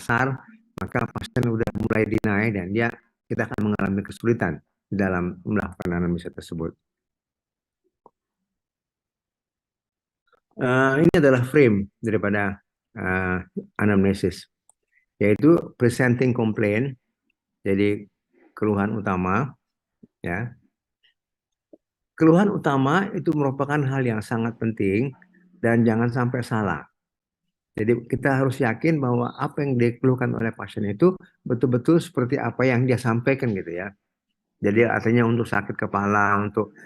kasar, maka pasien udah mulai deny dan kita akan mengalami kesulitan dalam melakukan anamnesis tersebut. Ini adalah frame daripada anamnesis, yaitu presenting complaint, jadi keluhan utama, ya. Keluhan utama itu merupakan hal yang sangat penting dan jangan sampai salah. Jadi kita harus yakin bahwa apa yang dikeluhkan oleh pasien itu betul-betul seperti apa yang dia sampaikan gitu ya. Jadi artinya untuk sakit kepala, untuk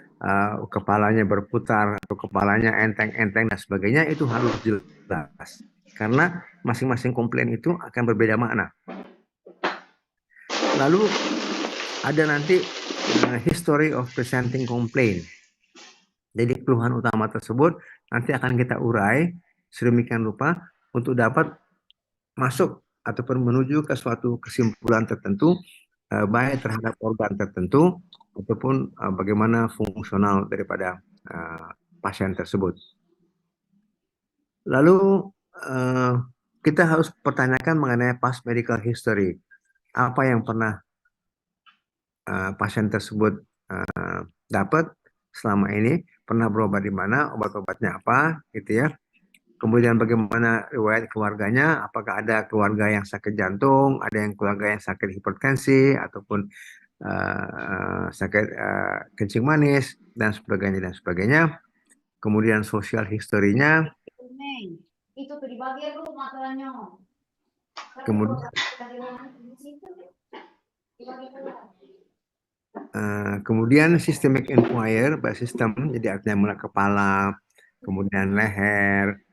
kepalanya berputar, atau kepalanya enteng-enteng dan sebagainya itu harus jelas. Karena masing-masing komplain itu akan berbeda makna. Lalu ada nanti history of presenting complaint. Jadi keluhan utama tersebut nanti akan kita urai sedemikian rupa untuk dapat masuk ataupun menuju ke suatu kesimpulan tertentu, baik terhadap organ tertentu ataupun bagaimana fungsional daripada pasien tersebut. Lalu kita harus pertanyakan mengenai past medical history. Apa yang pernah pasien tersebut dapat selama ini, pernah berobat di mana, obat-obatnya apa, gitu ya. Kemudian bagaimana riwayat keluarganya, apakah ada keluarga yang sakit jantung, ada yang keluarga yang sakit hipertensi, ataupun sakit kencing manis, dan sebagainya, dan sebagainya. Kemudian sosial historinya. Kemudian systemic inquiry, sistem, jadi artinya mulai kepala, kemudian leher,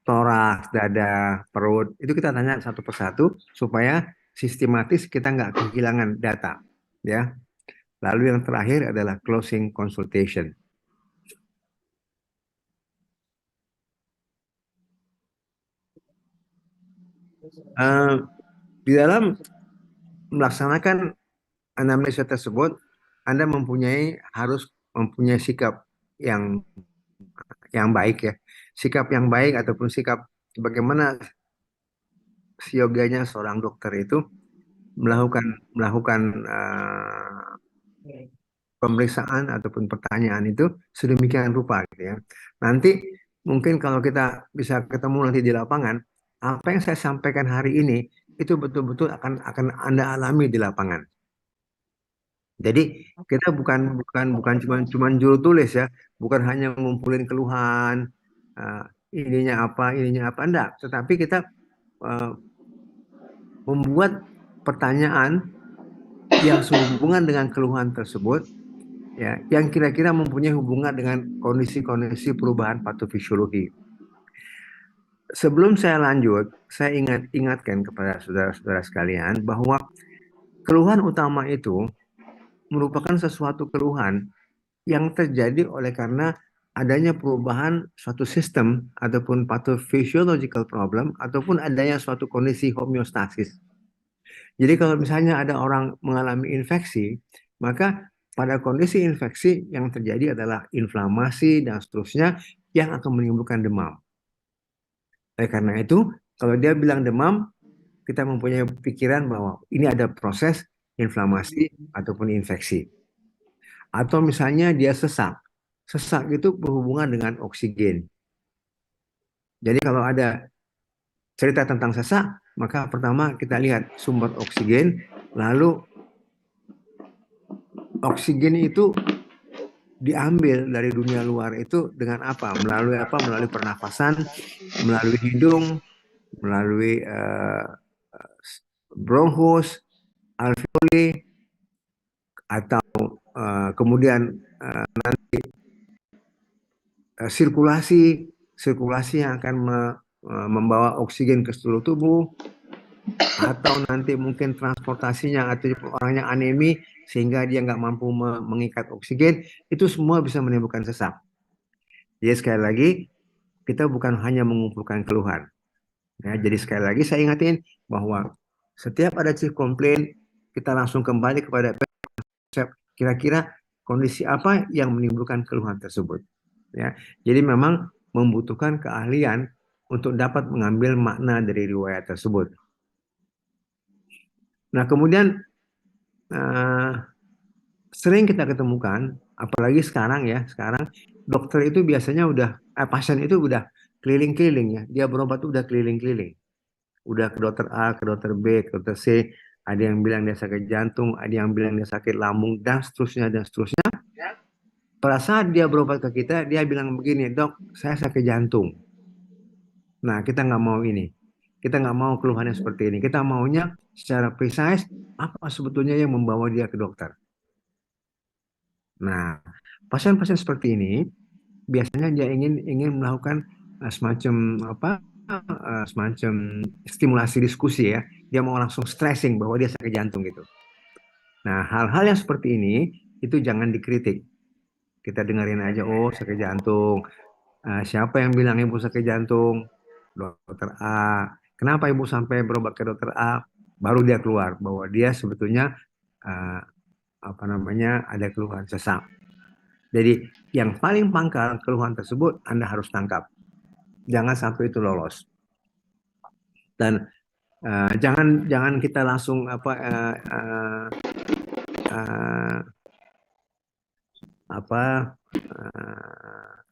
toraks, dada, perut, itu kita tanya satu persatu supaya sistematis kita nggak kehilangan data, ya. Lalu yang terakhir adalah closing consultation. Di dalam melaksanakan anamnesis tersebut, Anda harus mempunyai sikap yang baik ya, sikap yang baik ataupun sikap bagaimana sioganya seorang dokter itu melakukan pemeriksaan ataupun pertanyaan itu sedemikian rupa gitu ya. Nanti mungkin kalau kita bisa ketemu nanti di lapangan, apa yang saya sampaikan hari ini itu betul-betul akan Anda alami di lapangan. Jadi kita bukan cuma juru tulis ya, bukan hanya ngumpulin keluhan, ininya apa, enggak, tetapi kita membuat pertanyaan yang sehubungan dengan keluhan tersebut, ya, yang kira-kira mempunyai hubungan dengan kondisi-kondisi perubahan patofisiologi. Sebelum saya lanjut, saya ingatkan kepada saudara-saudara sekalian bahwa keluhan utama itu merupakan sesuatu keluhan yang terjadi oleh karena adanya perubahan suatu sistem ataupun pathophysiological problem ataupun adanya suatu kondisi homeostasis. Jadi kalau misalnya ada orang mengalami infeksi, maka pada kondisi infeksi yang terjadi adalah inflamasi dan seterusnya yang akan menimbulkan demam. Oleh karena itu, kalau dia bilang demam, kita mempunyai pikiran bahwa ini ada proses inflamasi ataupun infeksi. Atau misalnya dia sesak. Sesak itu berhubungan dengan oksigen. Jadi kalau ada cerita tentang sesak, maka pertama kita lihat sumber oksigen, lalu oksigen itu diambil dari dunia luar itu dengan apa? Melalui apa? Melalui pernafasan, melalui hidung, melalui bronchus, alveoli, atau kemudian nanti sirkulasi yang akan membawa oksigen ke seluruh tubuh, atau nanti mungkin transportasinya atau orangnya anemi sehingga dia nggak mampu mengikat oksigen, itu semua bisa menimbulkan sesak. Jadi sekali lagi kita bukan hanya mengumpulkan keluhan. Ya, jadi sekali lagi saya ingatin bahwa setiap ada chief complaint kita langsung kembali kepada kira-kira kondisi apa yang menimbulkan keluhan tersebut. Ya, jadi memang membutuhkan keahlian untuk dapat mengambil makna dari riwayat tersebut. Nah, kemudian eh, sering kita ketemukan, apalagi sekarang ya, sekarang dokter itu biasanya udah, pasien itu udah keliling-keliling ya, dia berobat tuh udah keliling-keliling, udah ke dokter A, ke dokter B, ke dokter C, ada yang bilang dia sakit jantung, ada yang bilang dia sakit lambung, dan seterusnya, dan seterusnya. Pada saat dia berobat ke kita, dia bilang begini, dok, saya sakit jantung. Nah, kita nggak mau ini. Kita nggak mau keluhannya seperti ini. Kita maunya secara precise, apa sebetulnya yang membawa dia ke dokter. Nah, pasien-pasien seperti ini biasanya dia ingin ingin melakukan semacam apa semacam stimulasi diskusi ya. Dia mau langsung stressing bahwa dia sakit jantung gitu. Nah, hal-hal yang seperti ini itu jangan dikritik. Kita dengerin aja, oh sakit jantung. Siapa yang bilang ibu sakit jantung? Dokter A. Kenapa ibu sampai berobat ke dokter A? Baru dia keluar bahwa dia sebetulnya uh, apa namanya ada keluhan sesak. Jadi yang paling pangkal keluhan tersebut Anda harus tangkap. Jangan sampai itu lolos. Dan jangan jangan kita langsung uh, apa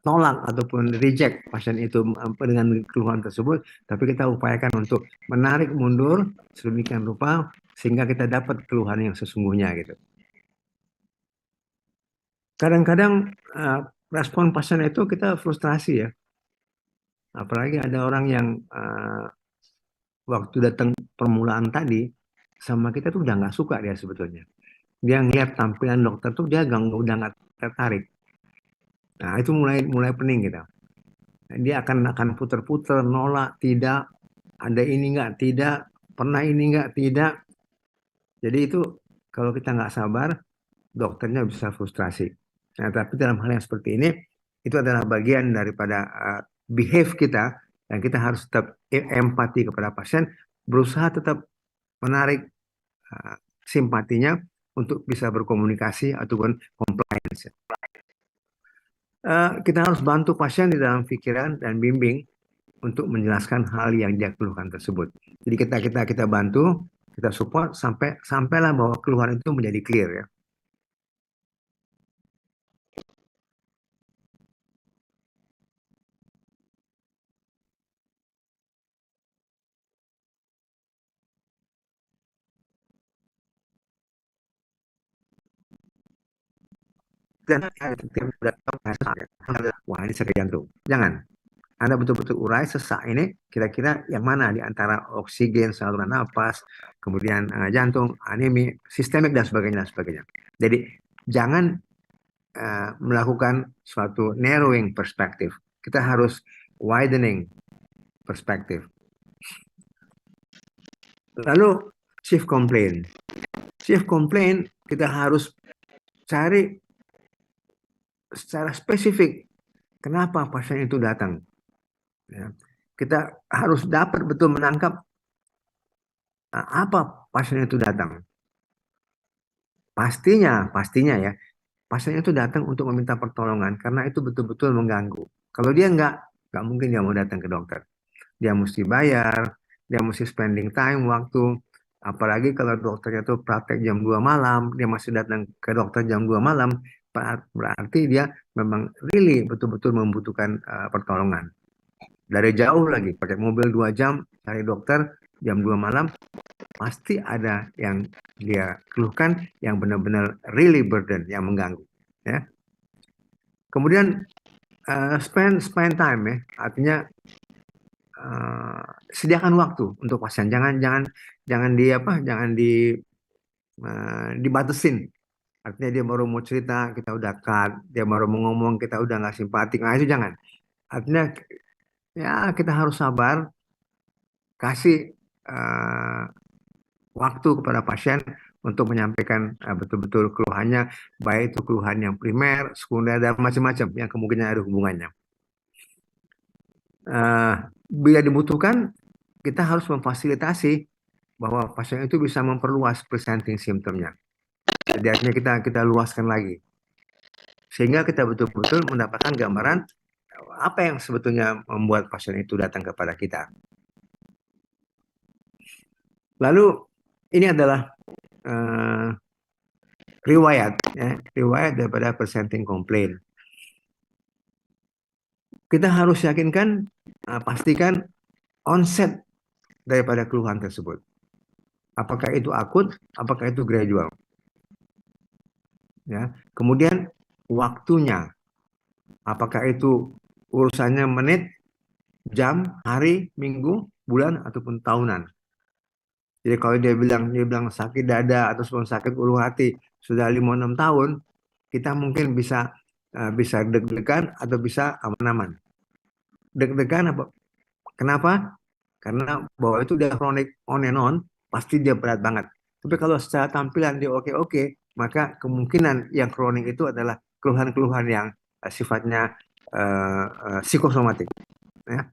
tolak ataupun reject pasien itu dengan keluhan tersebut, tapi kita upayakan untuk menarik mundur sedemikian rupa sehingga kita dapat keluhan yang sesungguhnya gitu. Kadang-kadang respon pasien itu kita frustrasi ya, apalagi ada orang yang waktu datang permulaan tadi sama kita tuh udah nggak suka dia sebetulnya. Dia ngeliat tampilan dokter tuh dia udah nggak tertarik. Nah itu mulai mulai pening gitu. Dia akan puter-puter, nolak, tidak, ada ini nggak, tidak, pernah ini nggak, tidak. Jadi itu kalau kita nggak sabar, dokternya bisa frustrasi. Nah, tapi dalam hal yang seperti ini, itu adalah bagian daripada behave kita, dan kita harus tetap empati kepada pasien, berusaha tetap menarik uh, simpatinya untuk bisa berkomunikasi ataupun compliance. Kita harus bantu pasien di dalam pikiran dan bimbing untuk menjelaskan hal yang dia keluhkan tersebut. Jadi kita bantu, kita support sampailah bahwa keluhan itu menjadi clear ya. Dan ketika datang wah ini sakit jantung. Jangan. Anda betul-betul urai sesak ini kira-kira yang mana di antara oksigen, saluran nafas, kemudian jantung, anemi, sistemik dan sebagainya dan sebagainya. Jadi jangan melakukan suatu narrowing perspektif. Kita harus widening perspektif. Lalu chief complaint. Chief complaint kita harus cari secara spesifik kenapa pasien itu datang. Ya. Kita harus dapat betul menangkap apa pasien itu datang. Pastinya ya, pasien itu datang untuk meminta pertolongan karena itu betul-betul mengganggu. Kalau dia nggak mungkin dia mau datang ke dokter. Dia mesti bayar, dia mesti spending time, waktu. Apalagi kalau dokternya itu praktek jam 2 malam, dia masih datang ke dokter jam 2 malam, berarti dia memang really betul-betul membutuhkan pertolongan. Dari jauh lagi, pakai mobil 2 jam, cari dokter jam 2 malam, pasti ada yang dia keluhkan yang benar-benar really burden, yang mengganggu. Ya. Kemudian spend time ya, artinya sediakan waktu untuk pasien. Jangan dibatasin. Artinya dia baru mau cerita, kita udah cut. Dia baru mau ngomong, kita udah nggak simpatik. Nah itu jangan. Artinya ya kita harus sabar, kasih waktu kepada pasien untuk menyampaikan betul-betul keluhannya, baik itu keluhan yang primer, sekunder, dan macam-macam yang kemungkinan ada hubungannya. Bila dibutuhkan, kita harus memfasilitasi bahwa pasien itu bisa memperluas presenting symptomnya. Jadi artinya kita luaskan lagi. Sehingga kita betul-betul mendapatkan gambaran apa yang sebetulnya membuat pasien itu datang kepada kita. Lalu ini adalah uh, riwayat, ya, riwayat daripada presenting complaint. Kita harus yakinkan, pastikan onset daripada keluhan tersebut. Apakah itu akut, apakah itu gradual. Ya. Kemudian waktunya, apakah itu urusannya menit, jam, hari, minggu, bulan, ataupun tahunan. Jadi kalau dia bilang sakit dada atau sakit ulu hati sudah 5-6 tahun, kita mungkin bisa deg-degan atau bisa aman-aman. Deg-degan apa? Kenapa? Karena bahwa itu udah chronic on and on, pasti dia berat banget. Tapi kalau secara tampilan dia oke-oke, maka kemungkinan yang kronik itu adalah keluhan-keluhan yang sifatnya psikosomatik. Ya.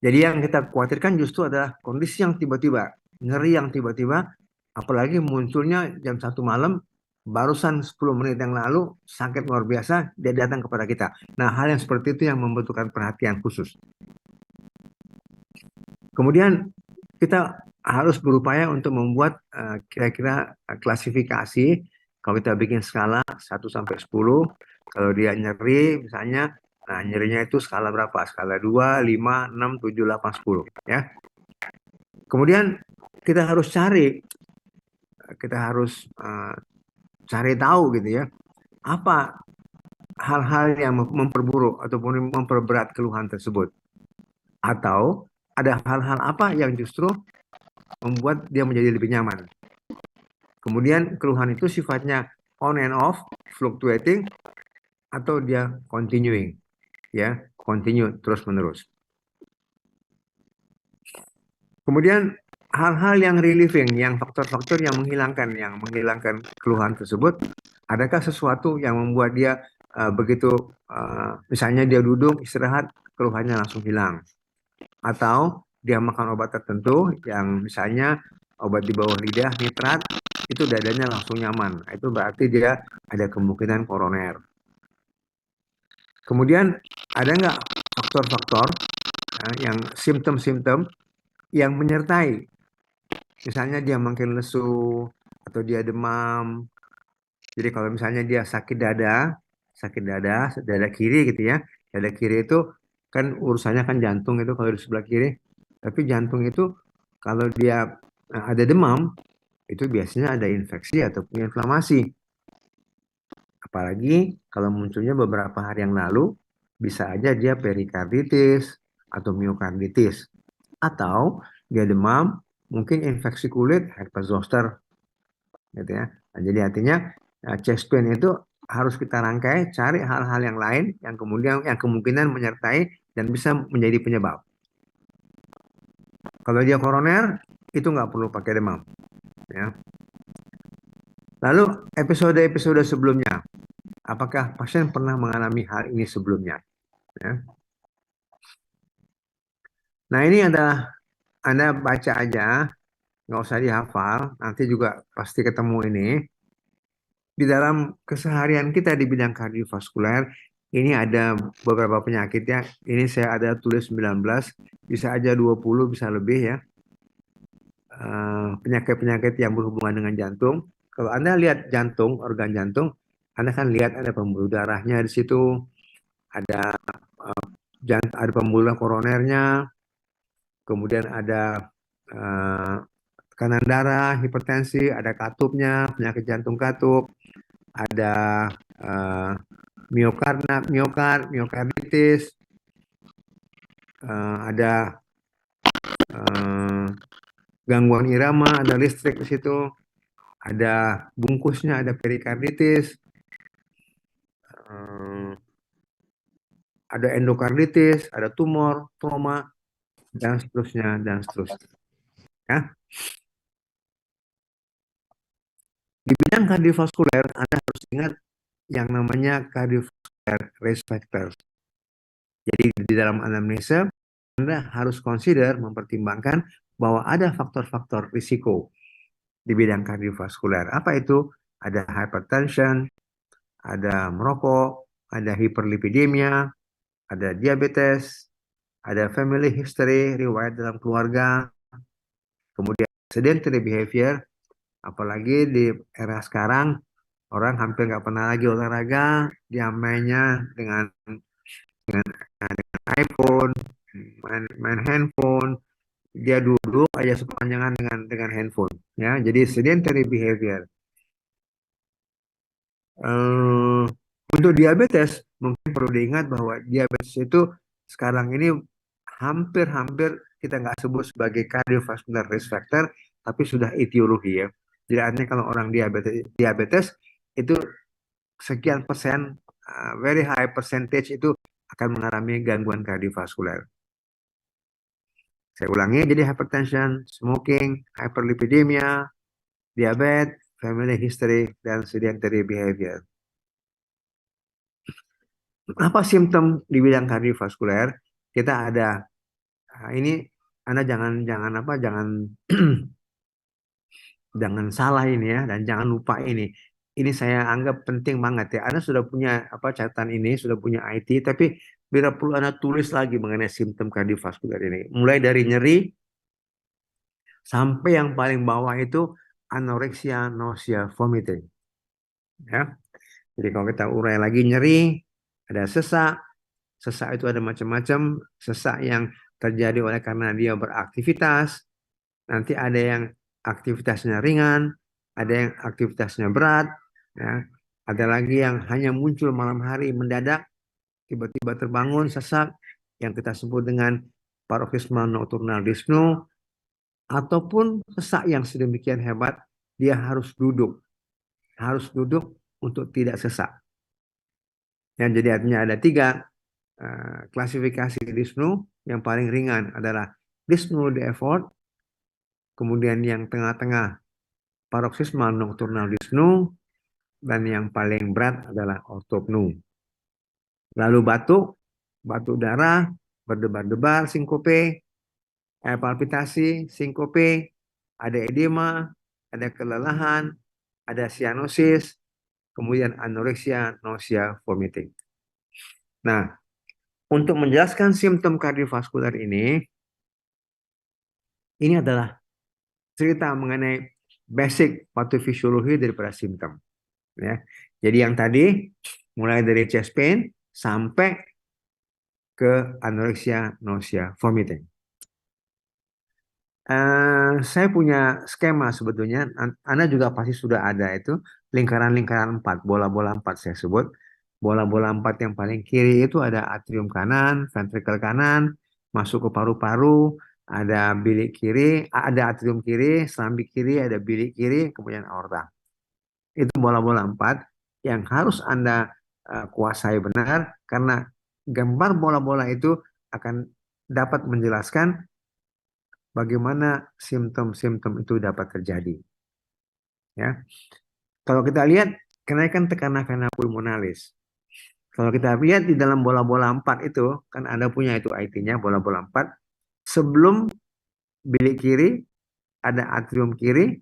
Jadi yang kita khawatirkan justru adalah kondisi yang tiba-tiba, nyeri yang tiba-tiba, apalagi munculnya jam 1 malam, barusan 10 menit yang lalu, sakit luar biasa, dia datang kepada kita. Nah, hal yang seperti itu yang membutuhkan perhatian khusus. Kemudian kita harus berupaya untuk membuat kira-kira klasifikasi. Kalau kita bikin skala 1 sampai 10, kalau dia nyeri misalnya, nah nyerinya itu skala berapa? Skala 2, 5, 6, 7, 8, 10 ya. Kemudian kita harus cari tahu gitu ya, apa hal-hal yang memperburuk ataupun memperberat keluhan tersebut. Atau ada hal-hal apa yang justru membuat dia menjadi lebih nyaman. Kemudian keluhan itu sifatnya on and off, fluctuating, atau dia continuing, ya, continue terus-menerus. Kemudian hal-hal yang relieving, yang faktor-faktor yang menghilangkan keluhan tersebut, adakah sesuatu yang membuat dia begitu, misalnya dia duduk istirahat, keluhannya langsung hilang, atau dia makan obat tertentu yang misalnya obat di bawah lidah nitrat, itu dadanya langsung nyaman. Itu berarti dia ada kemungkinan koroner. Kemudian ada nggak faktor-faktor yang simptom-simptom yang menyertai, misalnya dia makin lesu atau dia demam. Jadi kalau misalnya dia dada kiri gitu ya, dada kiri itu kan urusannya kan jantung itu kalau di sebelah kiri. Tapi jantung itu kalau dia ada demam, itu biasanya ada infeksi ataupun inflamasi. Apalagi kalau munculnya beberapa hari yang lalu, bisa aja dia perikarditis atau miokarditis. Atau dia demam, mungkin infeksi kulit, herpes zoster, gitu ya. Nah, jadi artinya chest pain itu harus kita rangkai, cari hal-hal yang lain yang kemudian yang kemungkinan menyertai dan bisa menjadi penyebab. Kalau dia koroner, itu nggak perlu pakai demam. Ya. Lalu episode-episode sebelumnya, apakah pasien pernah mengalami hal ini sebelumnya? Ya. Nah ini adalah Anda baca aja, nggak usah dihafal, nanti juga pasti ketemu ini. Di dalam keseharian kita di bidang kardiovaskuler, ini ada beberapa penyakit ya. Ini saya ada tulis 19, bisa aja 20, bisa lebih ya. Penyakit-penyakit yang berhubungan dengan jantung. Kalau Anda lihat jantung, organ jantung, Anda kan lihat ada pembuluh darahnya di situ, ada ada pembuluh koronernya, kemudian ada tekanan darah, hipertensi, ada katupnya, penyakit jantung katup, ada miokarditis, ada gangguan irama, ada listrik di situ, ada bungkusnya, ada perikarditis, ada endokarditis, ada tumor, trauma, dan seterusnya, dan seterusnya. Ya. Di bidang kardiovaskuler, Anda harus ingat yang namanya cardiovascular risk factors. Jadi di dalam anamnesa, Anda harus consider, mempertimbangkan bahwa ada faktor-faktor risiko di bidang kardiovaskuler. Apa itu? Ada hypertension, ada merokok, ada hiperlipidemia, ada diabetes, ada family history, riwayat dalam keluarga, kemudian sedentary behavior, apalagi di era sekarang, orang hampir nggak pernah lagi olahraga, dia mainnya dengan iPhone, main handphone, dia duduk aja sepanjangan dengan handphone, ya. Jadi sedentary behavior. Eh, untuk diabetes, mungkin perlu diingat bahwa diabetes itu sekarang ini hampir-hampir kita nggak sebut sebagai cardiovascular risk factor, tapi sudah etiologi ya. Jadi artinya kalau orang diabetes itu sekian persen, very high percentage itu akan mengalami gangguan kardiovaskular. Saya ulangi, jadi hypertension, smoking, hyperlipidemia, diabetes, family history, dan sedentary behavior. Apa simptom di bidang kardiovaskuler? Kita ada ini, Anda jangan jangan apa jangan jangan salah ini ya, dan jangan lupa ini. Ini saya anggap penting banget ya. Anda sudah punya apa catatan ini, sudah punya IT, tapi bila perlu Anda tulis lagi mengenai simptom kardiovaskuler ini. Mulai dari nyeri sampai yang paling bawah itu anoreksia, nausea, vomiting. Ya. Jadi kalau kita urai lagi, nyeri, ada sesak. Sesak itu ada macam-macam. Sesak yang terjadi oleh karena dia beraktivitas. Nanti ada yang aktivitasnya ringan, ada yang aktivitasnya berat, ya. Ada lagi yang hanya muncul malam hari mendadak, tiba-tiba terbangun sesak, yang kita sebut dengan paroxysmal nocturnal dyspnea, ataupun sesak yang sedemikian hebat, dia harus duduk untuk tidak sesak. Ya, jadi artinya ada tiga klasifikasi dyspnea. Yang paling ringan adalah dyspnea de effort, kemudian yang tengah-tengah paroxysmal nocturnal dyspnea, dan yang paling berat adalah ortopnea. Lalu batuk darah, berdebar-debar, sinkope, palpitasi, sinkope, ada edema, ada kelelahan, ada cyanosis, kemudian anoreksia, nausea, vomiting. Nah, untuk menjelaskan simptom kardiovaskuler ini adalah cerita mengenai basic patofisiologi daripada simptom. Ya. Jadi yang tadi mulai dari chest pain sampai ke anoreksia, nausea, vomiting. Saya punya skema sebetulnya. Anda juga pasti sudah ada itu lingkaran-lingkaran 4, bola-bola 4 saya sebut. Bola-bola 4 yang paling kiri itu ada atrium kanan, ventricle kanan, masuk ke paru-paru, ada bilik kiri, ada atrium kiri, serambi kiri, ada bilik kiri, kemudian aorta. Itu bola-bola 4 yang harus Anda kuasai benar, karena gambar bola-bola itu akan dapat menjelaskan bagaimana simptom-simptom itu dapat terjadi. Ya. Kalau kita lihat kenaikan tekanan vena pulmonalis. Kalau kita lihat di dalam bola-bola 4 itu, kan Anda punya itu IT-nya, bola-bola 4. Sebelum bilik kiri, ada atrium kiri,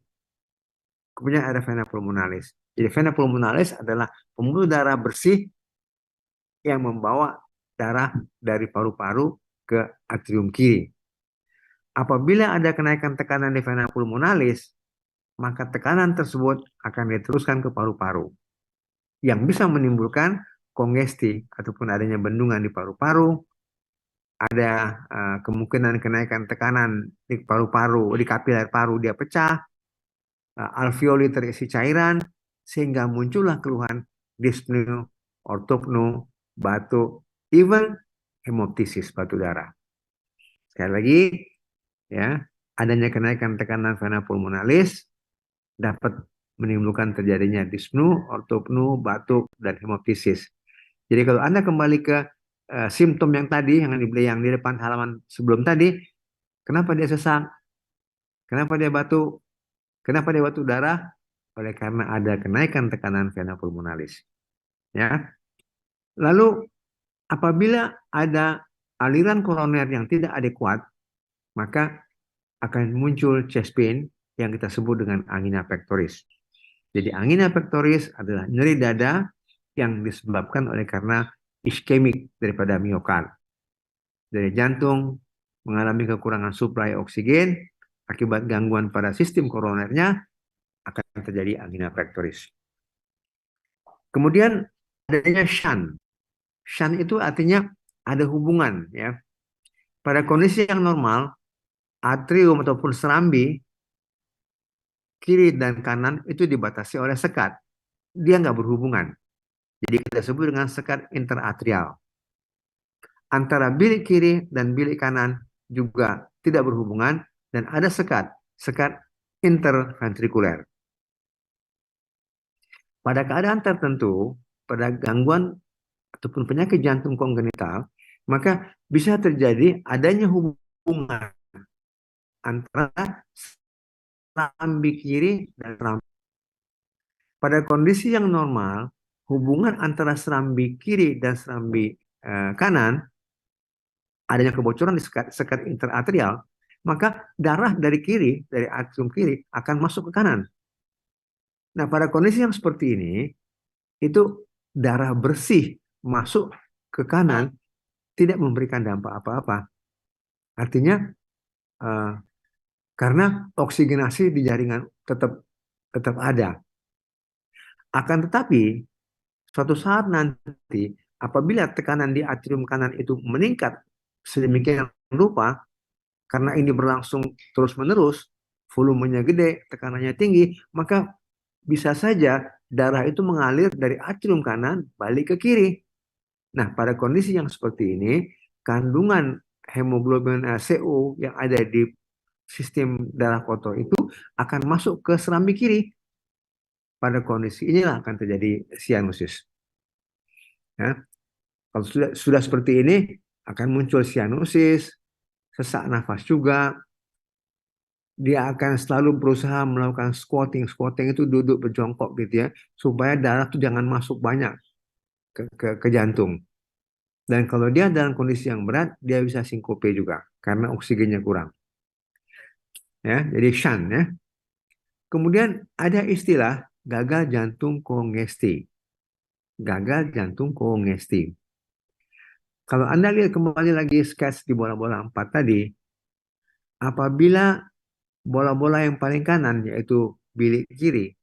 kemudian ada vena pulmonalis. Jadi vena pulmonalis adalah pembuluh darah bersih yang membawa darah dari paru-paru ke atrium kiri. Apabila ada kenaikan tekanan di vena pulmonalis, maka tekanan tersebut akan diteruskan ke paru-paru, yang bisa menimbulkan kongesti ataupun adanya bendungan di paru-paru, ada kemungkinan kenaikan tekanan di paru-paru, di kapiler paru dia pecah, alveoli terisi cairan, sehingga muncullah keluhan dyspnea, ortopnea, batuk, even hemoptisis, batuk darah. Sekali lagi, ya, adanya kenaikan tekanan vena pulmonalis dapat menimbulkan terjadinya dyspnea, ortopnea, batuk, dan hemoptisis. Jadi kalau Anda kembali ke simptom yang tadi, yang di depan halaman sebelum tadi, kenapa dia sesak? Kenapa dia batuk? Kenapa dia batuk darah? Oleh karena ada kenaikan tekanan vena pulmonalis. Ya. Lalu apabila ada aliran koroner yang tidak adekuat, maka akan muncul chest pain yang kita sebut dengan angina pectoris. Jadi angina pectoris adalah nyeri dada yang disebabkan oleh karena iskemik daripada miokard. Dari jantung mengalami kekurangan suplai oksigen, akibat gangguan pada sistem koronernya akan terjadi angina pectoris. Kemudian adanya shunt. Shunt itu artinya ada hubungan ya. Pada kondisi yang normal, atrium ataupun serambi kiri dan kanan itu dibatasi oleh sekat. Dia nggak berhubungan. Jadi kita sebut dengan sekat interatrial. Antara bilik kiri dan bilik kanan juga tidak berhubungan dan ada sekat interventrikuler. Pada keadaan tertentu, pada gangguan ataupun penyakit jantung kongenital, maka bisa terjadi adanya hubungan antara serambi kiri dan serambi. Pada kondisi yang normal, hubungan antara serambi kiri dan serambi kanan, adanya kebocoran di sekat interatrial, maka darah dari kiri, dari atrium kiri akan masuk ke kanan. Nah, pada kondisi yang seperti ini, itu darah bersih masuk ke kanan tidak memberikan dampak apa-apa. Artinya, karena oksigenasi di jaringan tetap ada. Akan tetapi, suatu saat nanti, apabila tekanan di atrium kanan itu meningkat sedemikian rupa, karena ini berlangsung terus-menerus, volumenya gede, tekanannya tinggi, maka bisa saja darah itu mengalir dari atrium kanan balik ke kiri. Nah, pada kondisi yang seperti ini, kandungan hemoglobin CO yang ada di sistem darah kotor itu akan masuk ke serambi kiri. Pada kondisi inilah akan terjadi sianusis. Ya. Kalau sudah seperti ini, akan muncul sianusis, sesak nafas juga. Dia akan selalu berusaha melakukan squatting. Squatting itu duduk berjongkok gitu ya, supaya darah itu jangan masuk banyak ke jantung. Dan kalau dia dalam kondisi yang berat, dia bisa sinkope juga karena oksigennya kurang. Ya, jadi shunt ya. Kemudian ada istilah gagal jantung kongesti. Gagal jantung kongesti. Kalau Anda lihat kembali lagi sketch di bola-bola 4 tadi, apabila bola-bola yang paling kanan yaitu bilik kiri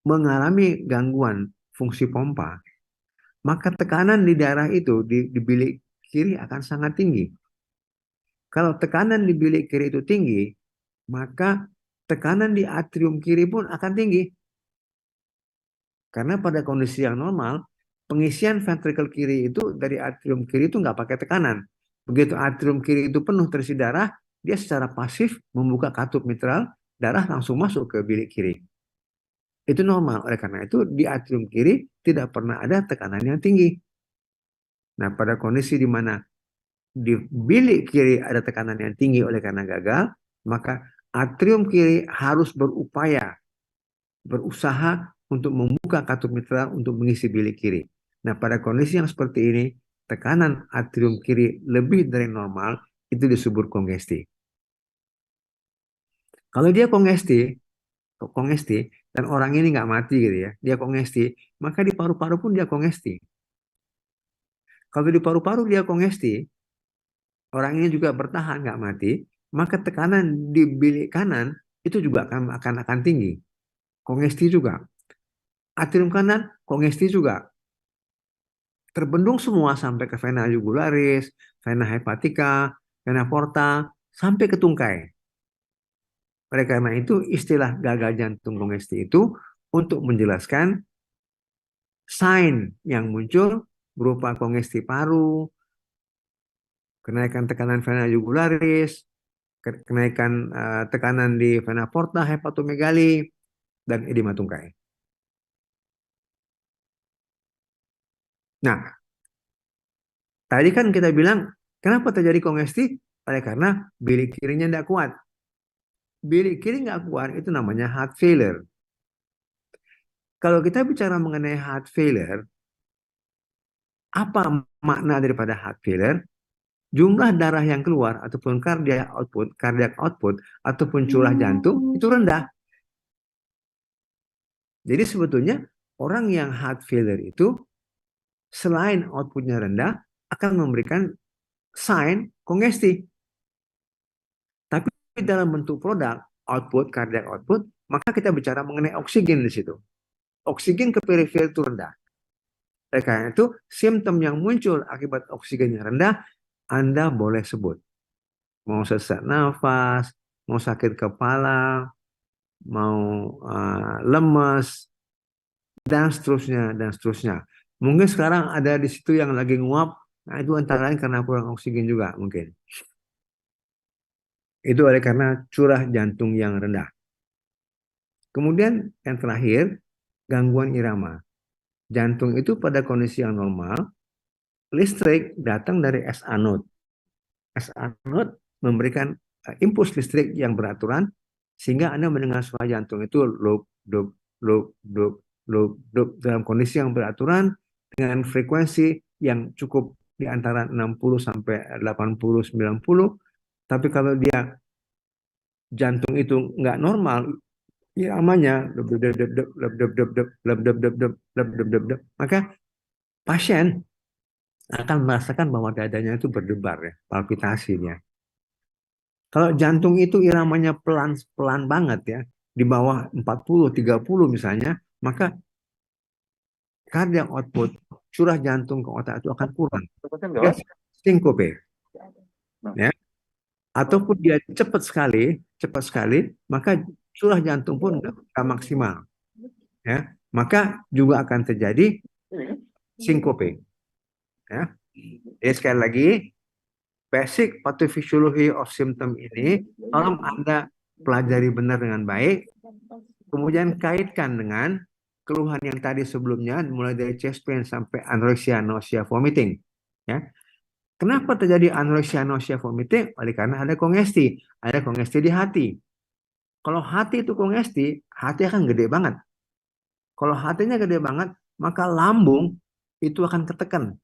mengalami gangguan fungsi pompa, maka tekanan di darah itu di bilik kiri akan sangat tinggi. Kalau tekanan di bilik kiri itu tinggi, maka tekanan di atrium kiri pun akan tinggi. Karena pada kondisi yang normal, pengisian ventrikel kiri itu dari atrium kiri itu nggak pakai tekanan. Begitu atrium kiri itu penuh terisi darah, dia secara pasif membuka katup mitral, darah langsung masuk ke bilik kiri. Itu normal. Oleh karena itu, di atrium kiri tidak pernah ada tekanan yang tinggi. Nah, pada kondisi di mana di bilik kiri ada tekanan yang tinggi oleh karena gagal, maka atrium kiri harus berusaha untuk membuka katup mitral untuk mengisi bilik kiri. Nah, pada kondisi yang seperti ini, tekanan atrium kiri lebih dari normal, itu disebut kongesti. Kalau dia kongesti, dan orang ini nggak mati gitu ya, dia kongesti, maka di paru-paru pun dia kongesti. Kalau di paru-paru dia kongesti, orang ini juga bertahan nggak mati, maka tekanan di bilik kanan itu juga akan tinggi. Kongesti juga. Atrium kanan kongesti juga. Terbendung semua sampai ke vena jugularis, vena hepatica, vena porta, sampai ke tungkai. Oleh karena itu, istilah gagal jantung kongesti itu untuk menjelaskan sign yang muncul berupa kongesti paru, kenaikan tekanan vena jugularis, kenaikan tekanan di vena porta, hepatomegali, dan edema tungkai. Nah, tadi kan kita bilang, kenapa terjadi kongesti? Oleh karena bilik kirinya tidak kuat. Bilik kiri nggak kuat, itu namanya heart failure. Kalau kita bicara mengenai heart failure, apa makna daripada heart failure? Jumlah darah yang keluar ataupun cardiac output ataupun curah jantung itu rendah. Jadi sebetulnya orang yang heart failure itu selain outputnya rendah akan memberikan sign kongesti. dalam bentuk produk, output, cardiac output, maka kita bicara mengenai oksigen di situ. Oksigen ke periferi itu rendah. Oleh karena itu, simptom yang muncul akibat oksigen yang rendah, Anda boleh sebut. Mau sesak nafas, mau sakit kepala, mau lemes, dan seterusnya, dan seterusnya. Mungkin sekarang ada di situ yang lagi nguap, nah itu antara lain karena kurang oksigen juga mungkin. Itu oleh karena curah jantung yang rendah. Kemudian yang terakhir, gangguan irama. Jantung itu pada kondisi yang normal, listrik datang dari S anode. S anode memberikan impuls listrik yang beraturan sehingga Anda mendengar suara jantung itu loop, loop, loop, loop, loop, loop dalam kondisi yang beraturan dengan frekuensi yang cukup di antara 60 sampai 80, 90. Tapi kalau dia jantung itu nggak normal, iramanya, maka pasien akan merasakan bahwa dadanya itu berdebar ya, palpitasinya. Kalau jantung itu iramanya pelan-pelan banget ya, di bawah 40, 30 misalnya, maka cardiac output, curah jantung ke otak itu akan kurang. Dia sinkope. Ya. Ataupun dia cepat sekali, maka curah jantung pun nggak maksimal. Ya. Maka juga akan terjadi sinkope. Ya. Jadi sekali lagi, basic pathophysiology of symptom ini, tolong Anda pelajari benar dengan baik, kemudian kaitkan dengan keluhan yang tadi sebelumnya, mulai dari chest pain sampai anoreksia, nausea, vomiting. Ya. Kenapa terjadi anoreksia, nausea, vomiting? Oleh karena ada kongesti di hati. Kalau hati itu kongesti, hati akan gede banget. Kalau hatinya gede banget, maka lambung itu akan ketekan.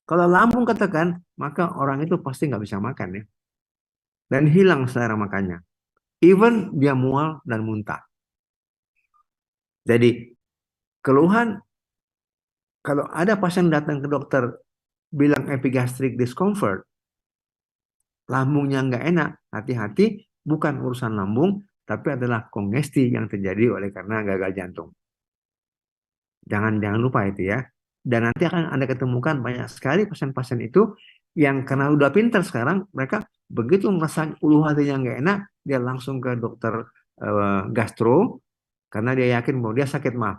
Kalau lambung ketekan, maka orang itu pasti nggak bisa makan ya. Dan hilang selera makannya. Even dia mual dan muntah. Jadi keluhan, kalau ada pasien datang ke dokter bilang epigastric discomfort, lambungnya nggak enak, hati-hati, bukan urusan lambung, tapi adalah kongesti yang terjadi oleh karena gagal jantung. Jangan lupa itu ya. Dan nanti akan Anda ketemukan banyak sekali pasien-pasien itu yang karena udah pintar sekarang, mereka begitu merasa ulu hatinya nggak enak, dia langsung ke dokter gastro karena dia yakin bahwa dia sakit mah.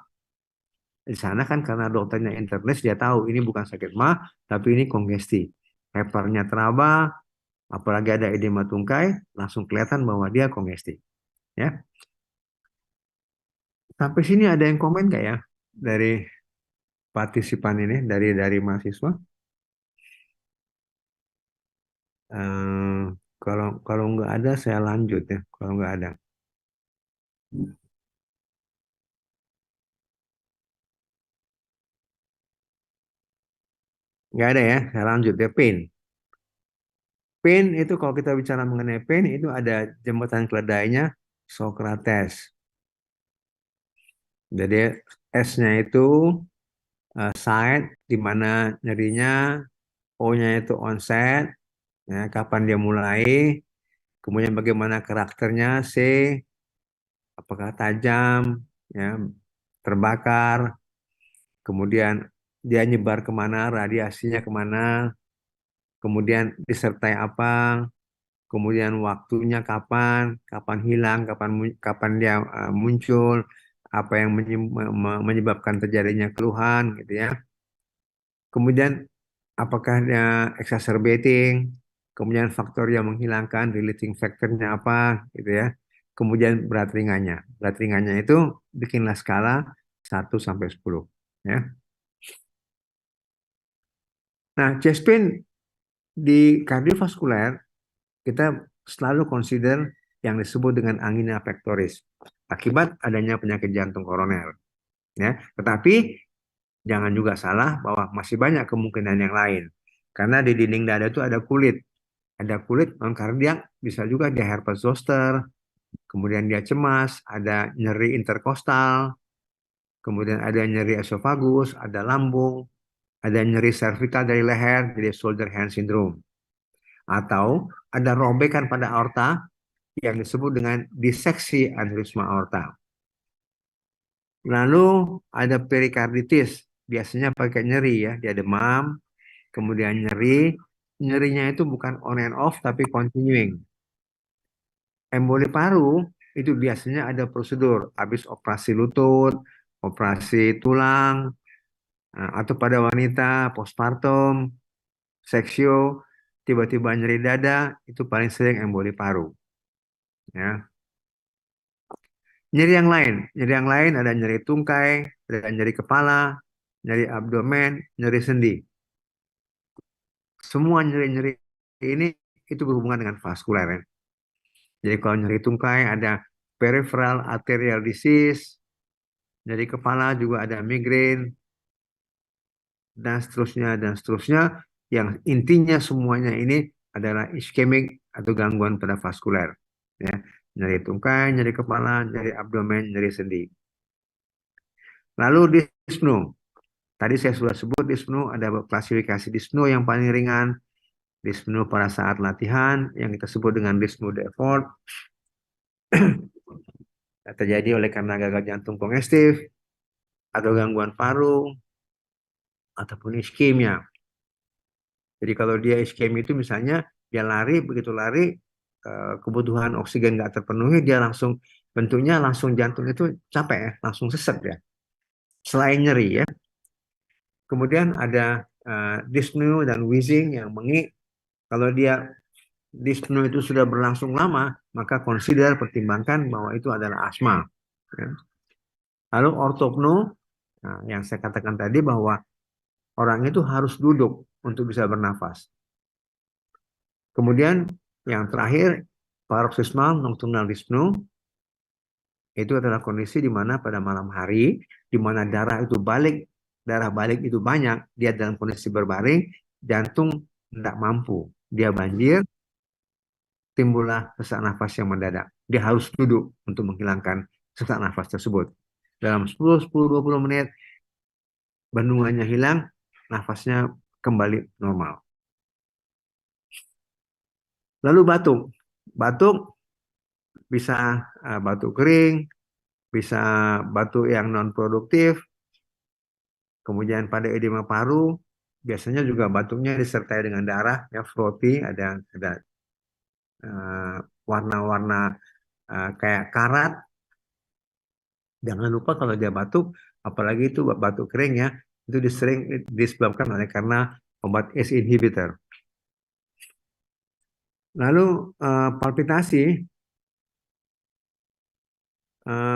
Di sana kan karena dokternya internis, dia tahu ini bukan sakit mah, tapi ini kongesti. Heparnya teraba, apalagi ada edema tungkai, langsung kelihatan bahwa dia kongesti. Ya, sampai sini ada yang komen nggak ya dari partisipan ini, dari mahasiswa? Eh, kalau kalau nggak ada saya lanjut ya. Kalau nggak ada, nggak ada ya. Saya lanjut ya. Pain. Pain itu kalau kita bicara mengenai pain itu ada jembatan keledainya Socrates. Jadi S-nya itu side di mana nyerinya, O-nya itu onset, ya, kapan dia mulai, kemudian bagaimana karakternya, C, apakah tajam, ya, terbakar, kemudian dia nyebar kemana, radiasinya kemana, kemudian disertai apa, kemudian waktunya kapan, kapan hilang, kapan dia muncul, apa yang menyebabkan terjadinya keluhan, gitu ya. Kemudian apakah dia exacerbating, kemudian faktor yang menghilangkan, relating factornya apa, gitu ya. Kemudian berat ringannya. Berat ringannya itu bikinlah skala 1 sampai 10. Ya. Nah, chest pain di kardiovaskuler kita selalu consider yang disebut dengan angina pectoris akibat adanya penyakit jantung koroner. Ya, tetapi jangan juga salah bahwa masih banyak kemungkinan yang lain. Karena di dinding dada itu ada kulit. Ada kulit non kardiak, bisa juga dia herpes zoster, kemudian dia cemas, ada nyeri interkostal, kemudian ada nyeri esofagus, ada lambung, ada nyeri servikal dari leher, jadi shoulder hand syndrome. atau ada robekan pada aorta yang disebut dengan diseksi aneurisma aorta. Lalu ada perikarditis, biasanya pakai nyeri ya, dia demam, kemudian nyeri, nyerinya itu bukan on and off tapi continuing. Emboli paru itu biasanya ada prosedur, habis operasi lutut, operasi tulang, atau pada wanita postpartum, seksio, tiba-tiba nyeri dada, itu paling sering emboli paru. Ya. Nyeri yang lain ada nyeri tungkai, ada nyeri kepala, nyeri abdomen, nyeri sendi. Semua nyeri-nyeri ini itu berhubungan dengan vaskuler. Ya. Jadi kalau nyeri tungkai ada peripheral arterial disease, nyeri kepala juga ada migrain, dan seterusnya. Yang intinya semuanya ini adalah iskemik atau gangguan pada vaskuler. Ya. Nyeri tungkai, nyeri kepala, nyeri abdomen, nyeri sendi. Lalu dyspnea. Tadi saya sudah sebut dyspnea, ada klasifikasi dyspnea yang paling ringan, dyspnea pada saat latihan yang kita sebut dengan dyspnea de effort, terjadi oleh karena gagal jantung kongestif atau gangguan paru ataupun iskemia. Jadi kalau dia iskemia itu misalnya dia lari, begitu lari kebutuhan oksigen nggak terpenuhi, dia langsung bentuknya langsung jantung itu capek ya, langsung sesat ya. Selain nyeri ya. Kemudian ada dyspnea dan wheezing yang mengik. Kalau dia dyspnea itu sudah berlangsung lama, maka consider pertimbangkan bahwa itu adalah asma. Ya. Lalu ortopnea, nah, yang saya katakan tadi bahwa orang itu harus duduk untuk bisa bernafas. Kemudian yang terakhir, paroxysmal nocturnal dyspnea, itu adalah kondisi di mana pada malam hari, di mana darah balik itu banyak, dia dalam kondisi berbaring, jantung tidak mampu, dia banjir, timbullah sesak nafas yang mendadak. Dia harus duduk untuk menghilangkan sesak nafas tersebut. Dalam 10-20 menit, bendungannya hilang, nafasnya kembali normal. Lalu batuk. Batuk bisa batuk kering, bisa batuk yang non-produktif, kemudian pada edema paru, biasanya juga batuknya disertai dengan darah, ya frothy, ada warna-warna kayak karat. Jangan lupa kalau dia batuk, apalagi itu batuk kering ya, itu sering disebabkan oleh karena obat ACE inhibitor. Lalu palpitasi,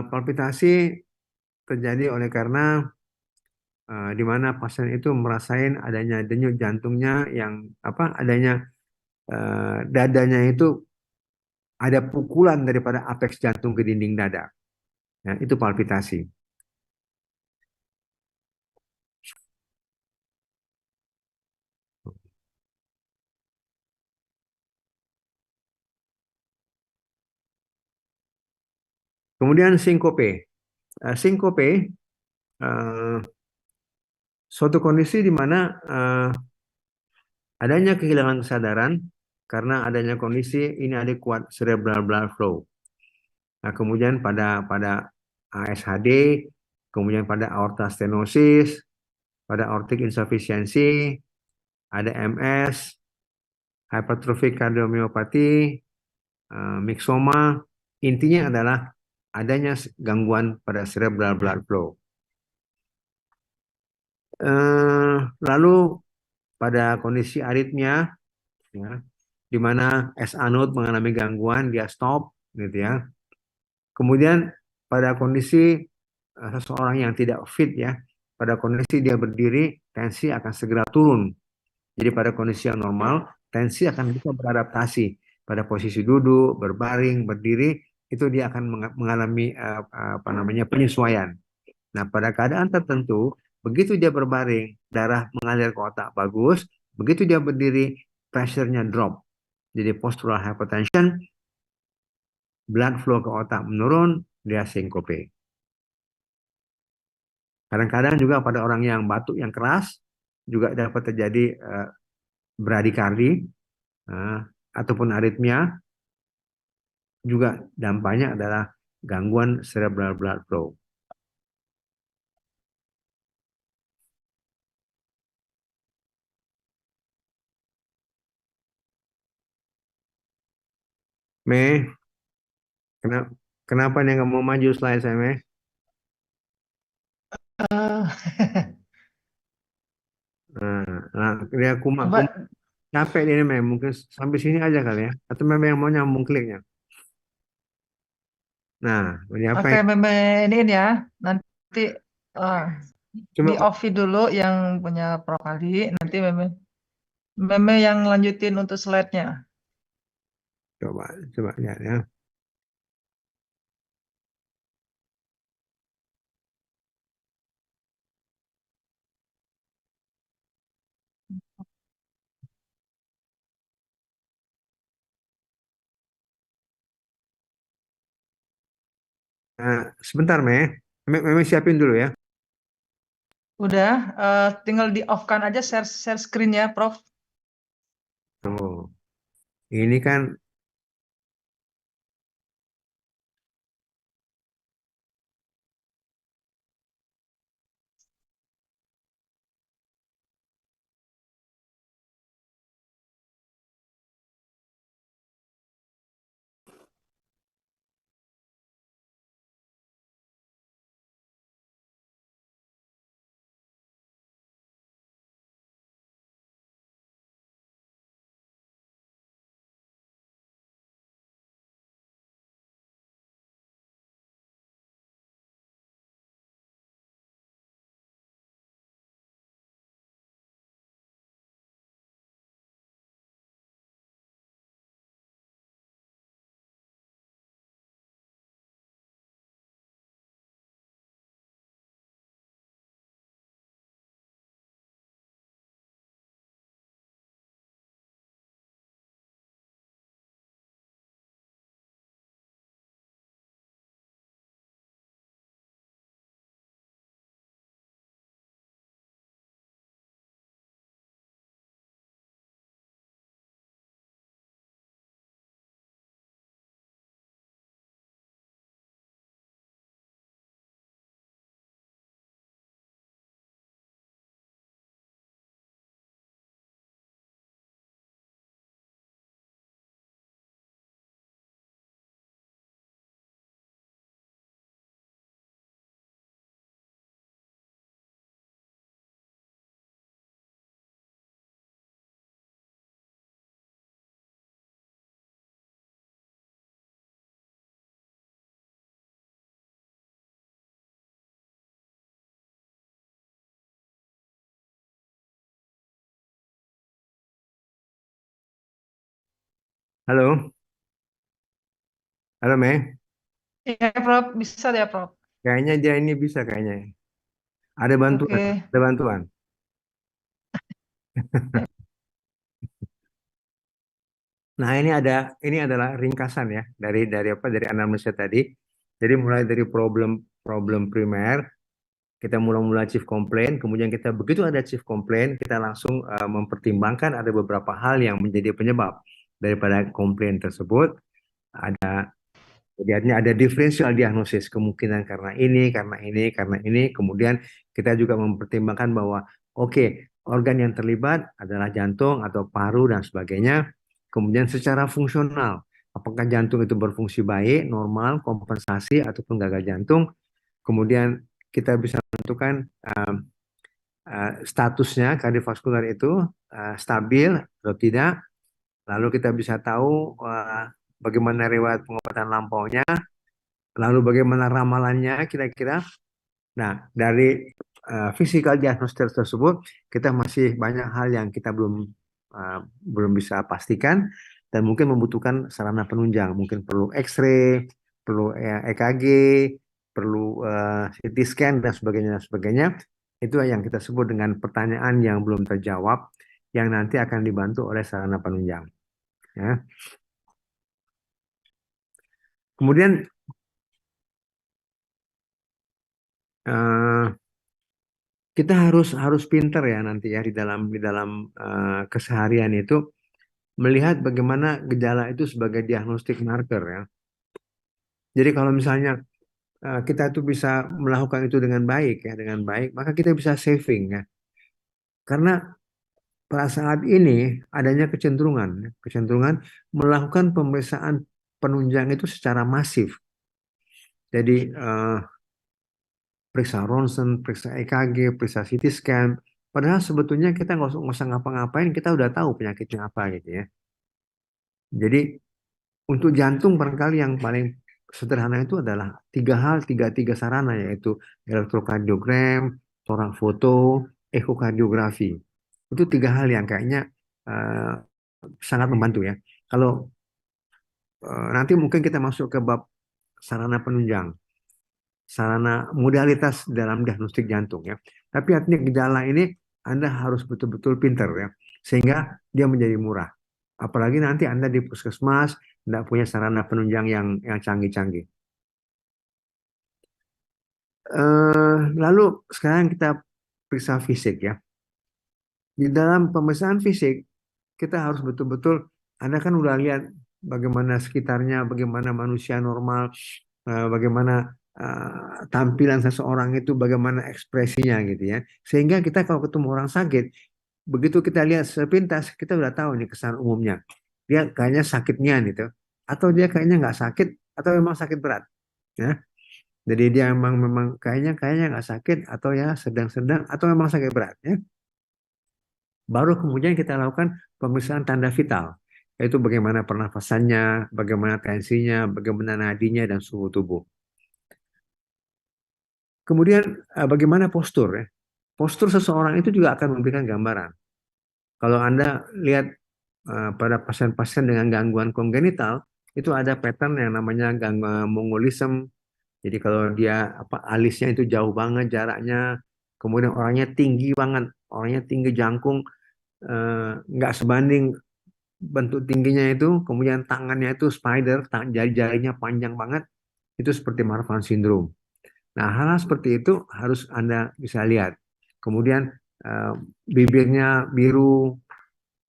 palpitasi terjadi oleh karena di mana pasien itu merasain adanya denyut jantungnya yang adanya dadanya itu ada pukulan daripada apeks jantung ke dinding dada. Ya, itu palpitasi. Kemudian sinkope. Sinkope uh, suatu kondisi di mana adanya kehilangan kesadaran karena adanya kondisi ini ada kuat cerebral blood flow. Nah, kemudian pada ASHD, kemudian pada aorta stenosis, pada aortic insufficiency, ada MS, hypertrophic cardiomyopathy, myxoma. Intinya adalah adanya gangguan pada cerebral blood flow. Lalu pada kondisi aritmia, ya, di mana SA node mengalami gangguan, dia stop, gitu ya. Kemudian pada kondisi seseorang yang tidak fit ya, pada kondisi dia berdiri, tensi akan segera turun. Jadi pada kondisi yang normal, tensi akan bisa beradaptasi pada posisi duduk, berbaring, berdiri, itu dia akan mengalami penyesuaian. Nah, pada keadaan tertentu, begitu dia berbaring, darah mengalir ke otak bagus, begitu dia berdiri, pressure-nya drop. Jadi postural hypertension, blood flow ke otak menurun, dia sinkope. Kadang-kadang juga pada orang yang batuk yang keras, juga dapat terjadi bradikardi, Nah, ataupun aritmia juga dampaknya adalah gangguan cerebral blood flow. Mei, kenapa, kenapa nih nggak mau maju slide saya, Mei? Eh, Nah, nah, ini aku coba capek ini, Mei. Mungkin sampai sini aja kali ya. Atau memang yang mau nyambung kliknya. Nah, ini apa pakai yang meme ini ya. Nanti eh, di coba off dulu yang punya Pro kali. Nanti meme meme yang lanjutin untuk slide-nya. coba coba lihat ya. Nah, sebentar, Mei. Mei siapin dulu ya. Udah, tinggal di off-kan aja share share screen-nya, Prof. Oh, ini kan halo, halo Mei. Iya, Prof. Bisa ya, Prof. Kayaknya dia ini bisa kayaknya. Ada bantuan, Oke. ada bantuan. Nah, ini adalah ringkasan ya dari apa dari anamnesia tadi. Jadi mulai dari problem problem primer, kita mula-mula chief complaint, kemudian kita begitu ada chief complaint, kita langsung mempertimbangkan ada beberapa hal yang menjadi penyebab daripada komplain tersebut. Ada Lihatnya ada differential diagnosis, kemungkinan karena ini, karena ini, karena ini. Kemudian kita juga mempertimbangkan bahwa oke, organ yang terlibat adalah jantung atau paru dan sebagainya. Kemudian secara fungsional, apakah jantung itu berfungsi baik, normal, kompensasi ataupun gagal jantung. Kemudian kita bisa menentukan statusnya kardiovaskular itu stabil atau tidak. Lalu kita bisa tahu bagaimana riwayat pengobatan lampaunya. Lalu bagaimana ramalannya kira-kira? Nah, dari physical diagnosis tersebut, kita masih banyak hal yang kita belum bisa pastikan dan mungkin membutuhkan sarana penunjang. Mungkin perlu X-ray, perlu EKG, perlu CT scan dan sebagainya dan sebagainya. Itu yang kita sebut dengan pertanyaan yang belum terjawab, yang nanti akan dibantu oleh sarana penunjang. Ya. Kemudian eh, kita harus harus pinter ya nanti ya di dalam keseharian itu melihat bagaimana gejala itu sebagai diagnostik marker ya. Jadi kalau misalnya kita tuh bisa melakukan itu dengan baik ya, dengan baik, maka kita bisa saving ya. Karena pada saat ini adanya kecenderungan melakukan pemeriksaan penunjang itu secara masif. Jadi periksa ronsen, periksa EKG, periksa CT scan. Padahal sebetulnya kita nggak usah ngapa-ngapain, kita udah tahu penyakitnya apa gitu ya. Jadi untuk jantung barangkali yang paling sederhana itu adalah tiga sarana yaitu elektrokardiogram, toraks foto, ekokardiografi. Itu tiga hal yang kayaknya eh, sangat membantu ya. Kalau nanti mungkin kita masuk ke bab sarana penunjang, sarana modalitas dalam diagnostik jantung ya. Tapi artinya gejala ini Anda harus betul-betul pinter ya, sehingga dia menjadi murah. Apalagi nanti Anda di puskesmas tidak punya sarana penunjang yang canggih-canggih. Lalu sekarang kita periksa fisik ya. Di dalam pemeriksaan fisik kita harus betul-betul, Anda kan udah lihat bagaimana sekitarnya, bagaimana manusia normal, bagaimana tampilan seseorang itu, bagaimana ekspresinya gitu ya. Sehingga kita kalau ketemu orang sakit, begitu kita lihat sepintas, kita udah tahu nih kesan umumnya. Dia kayaknya sakitnya gitu, atau dia kayaknya nggak sakit, atau memang sakit berat. Ya. Jadi dia memang memang kayaknya nggak sakit, atau ya sedang-sedang, atau memang sakit berat. Ya. Baru kemudian kita lakukan pemeriksaan tanda vital, yaitu bagaimana pernafasannya, bagaimana tensinya, bagaimana nadinya, dan suhu tubuh. Kemudian bagaimana postur ya. Postur seseorang itu juga akan memberikan gambaran. Kalau Anda lihat pada pasien-pasien dengan gangguan kongenital, itu ada pattern yang namanya gangguan mongolism. Jadi kalau dia alisnya itu jauh banget jaraknya, kemudian orangnya tinggi banget, orangnya tinggi jangkung, nggak sebanding bentuk tingginya itu, kemudian tangannya itu spider, jari-jarinya panjang banget, itu seperti Marfan syndrome. Nah, hal-hal seperti itu harus Anda bisa lihat. Kemudian eh, bibirnya biru,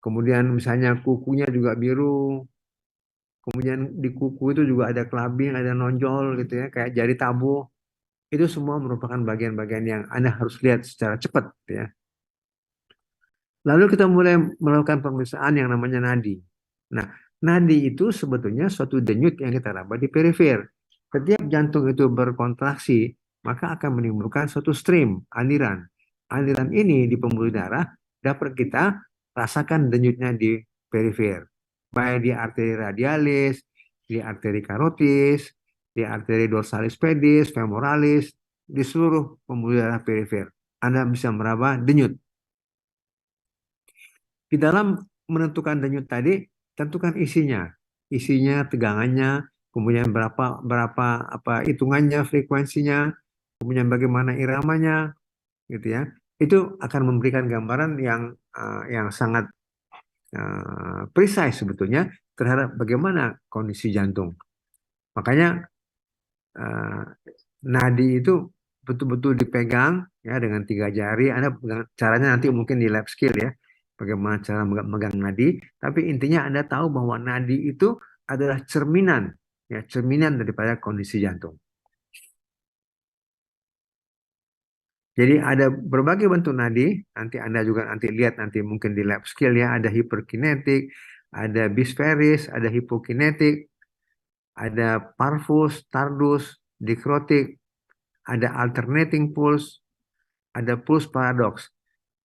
kemudian misalnya kukunya juga biru, kemudian di kuku itu juga ada kelabing, ada nonjol gitu ya, kayak jari tabu. Itu semua merupakan bagian-bagian yang Anda harus lihat secara cepat gitu ya. Lalu kita mulai melakukan pemeriksaan yang namanya nadi. Nah, nadi itu sebetulnya suatu denyut yang kita raba di perifer. Setiap jantung itu berkontraksi, maka akan menimbulkan suatu stream, aliran. Aliran ini di pembuluh darah dapat kita rasakan denyutnya di perifer. Baik di arteri radialis, di arteri karotis, di arteri dorsalis pedis, femoralis, di seluruh pembuluh darah perifer. Anda bisa meraba denyut. Di dalam menentukan denyut tadi, tentukan isinya. Isinya, tegangannya, kemudian berapa berapa apa hitungannya, frekuensinya, kemudian bagaimana iramanya, gitu ya. Itu akan memberikan gambaran yang sangat precise sebetulnya terhadap bagaimana kondisi jantung. Makanya uh, nadi itu betul-betul dipegang ya dengan tiga jari. Anda pegang, caranya nanti mungkin di lab skill ya, bagaimana cara megang nadi. Tapi intinya Anda tahu bahwa nadi itu adalah cerminan ya, cerminan daripada kondisi jantung. Jadi ada berbagai bentuk nadi. Nanti Anda juga nanti lihat nanti mungkin di lab skill ya, ada hiperkinetik, ada bisferis, ada hipokinetik, ada parvus, tardus, dikrotik, ada alternating pulse, ada pulse paradox.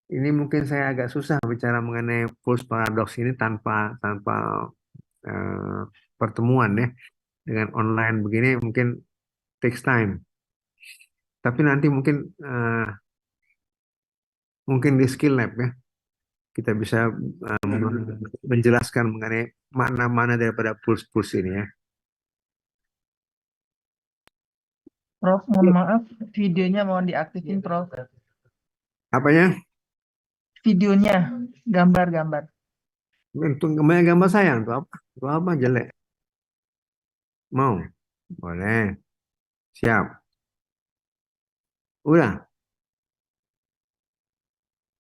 Ini mungkin saya agak susah bicara mengenai pulse paradox ini tanpa tanpa eh, pertemuan ya, dengan online begini mungkin takes time. Tapi nanti mungkin di skill lab ya kita bisa menjelaskan mengenai mana-mana daripada pulse-pulse ini ya. Prof, mohon maaf, videonya mohon diaktifin, Prof. Apanya? Videonya, gambar-gambar. Untuk gambar saya untuk apa? Untuk apa jelek? Mau? Boleh. Siap. Udah.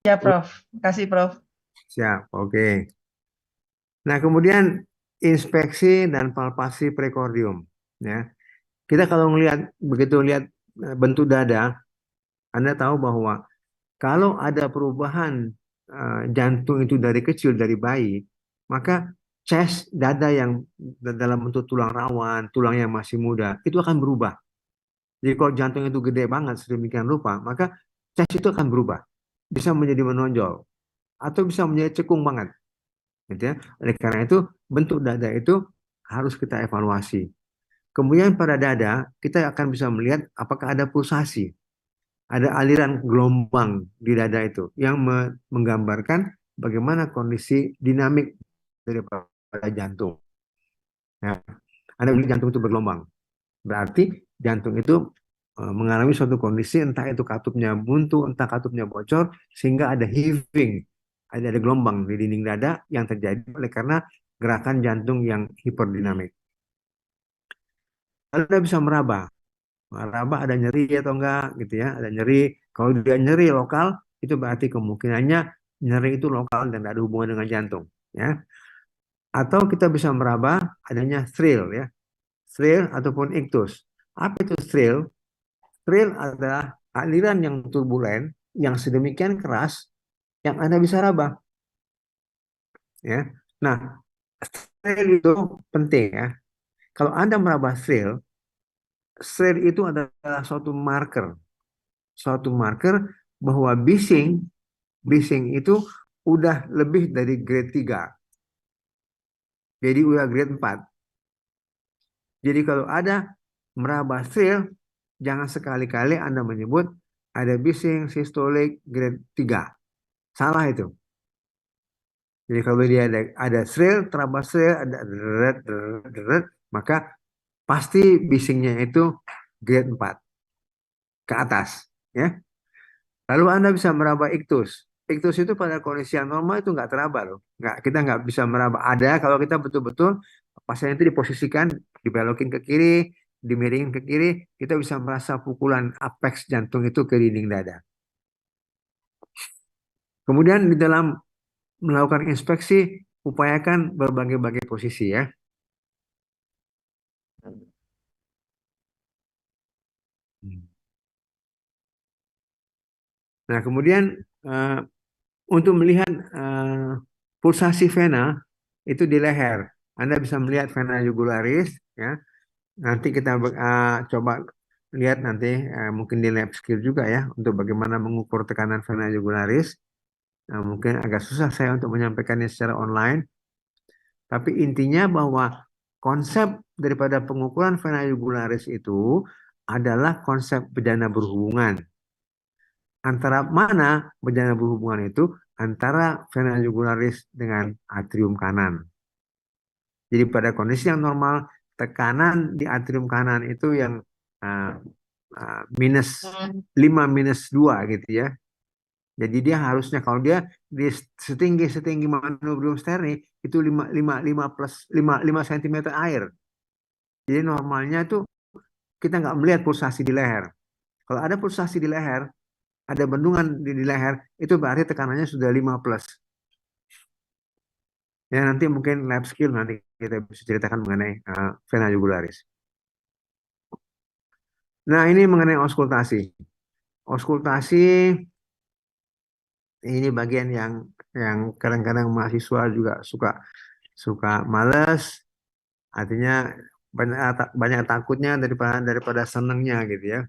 Ya, Prof. Kasih, Prof. Siap. Oke. Nah, kemudian inspeksi dan palpasi prekordium. Ya, kita kalau begitu lihat bentuk dada, Anda tahu bahwa kalau ada perubahan jantung itu dari kecil, dari bayi, maka chest dada yang dalam bentuk tulang rawan, tulang yang masih muda, itu akan berubah. Jadi kalau jantung itu gede banget sedemikian rupa, maka chest itu akan berubah. Bisa menjadi menonjol atau bisa menjadi cekung banget. Gitu ya. Oleh karena itu, bentuk dada itu harus kita evaluasi. Kemudian pada dada, kita akan bisa melihat apakah ada pulsasi, ada aliran gelombang di dada itu yang menggambarkan bagaimana kondisi dinamik daripada jantung. Ya. Anda melihat jantung itu bergelombang, berarti jantung itu mengalami suatu kondisi entah itu katupnya buntu, entah katupnya bocor, sehingga ada heaving, ada gelombang di dinding dada yang terjadi oleh karena gerakan jantung yang hiperdinamik. Lalu Anda bisa meraba, meraba ada nyeri atau enggak gitu ya, ada nyeri. Kalau dia nyeri lokal, itu berarti kemungkinannya nyeri itu lokal dan tidak ada hubungan dengan jantung. Ya. Atau kita bisa meraba adanya thrill ya, thrill ataupun ictus. Apa itu thrill? Thrill adalah aliran yang turbulen, yang sedemikian keras, yang Anda bisa raba. Ya. Nah, thrill itu penting ya. Kalau Anda meraba thrill, thrill itu adalah suatu marker bahwa bising, bising itu udah lebih dari grade 3. Jadi udah grade 4. Jadi kalau ada meraba thrill, jangan sekali-kali Anda menyebut ada bising sistolik grade 3. Salah itu. Jadi kalau dia ada thrill, teraba thrill, ada deret, deret, deret, maka pasti bisingnya itu grade 4 ke atas. Ya. Lalu Anda bisa meraba iktus. Iktus itu pada kondisi yang normal itu nggak teraba loh. Kita nggak bisa meraba. Ada kalau kita betul-betul pasien itu diposisikan, dibelokin ke kiri, dimiringin ke kiri, kita bisa merasa pukulan apex jantung itu ke dinding dada. Kemudian di dalam melakukan inspeksi, upayakan berbagai-bagai posisi ya. Nah, kemudian eh, untuk melihat pulsasi vena itu di leher. Anda bisa melihat vena jugularis ya. Nanti kita coba lihat nanti mungkin di lab skill juga ya untuk bagaimana mengukur tekanan vena jugularis. Nah, mungkin agak susah saya untuk menyampaikannya secara online, tapi intinya bahwa konsep daripada pengukuran vena jugularis itu adalah konsep bejana berhubungan. Antara mana bejana berhubungan itu? Antara vena jugularis dengan atrium kanan. Jadi pada kondisi yang normal, tekanan di atrium kanan itu yang uh, minus 5 minus 2 gitu ya. Jadi dia harusnya kalau dia di setinggi manubrium sterni itu 5 plus 5 cm air. Jadi normalnya itu kita nggak melihat pulsasi di leher. Kalau ada pulsasi di leher, ada bendungan di leher, itu berarti tekanannya sudah 5 plus. Ya nanti mungkin lab skill nanti kita bisa ceritakan mengenai vena jugularis. Nah, ini mengenai auskultasi. Auskultasi ini bagian yang kadang-kadang mahasiswa juga suka suka males, artinya banyak banyak takutnya daripada senangnya gitu ya.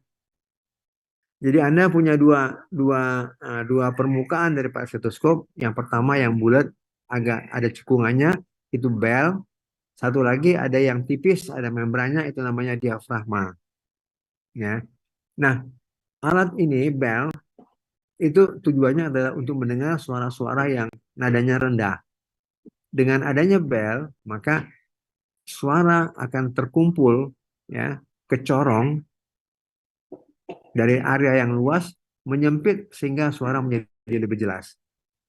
Jadi Anda punya dua permukaan daripada stetoskop. Yang pertama yang bulat agak ada cekungannya itu bel. Satu lagi ada yang tipis, ada membrannya itu namanya diafragma. Ya. Nah, alat ini bel itu tujuannya adalah untuk mendengar suara-suara yang nadanya rendah. Dengan adanya bel, maka suara akan terkumpul ya, kecorong dari area yang luas menyempit sehingga suara menjadi lebih jelas.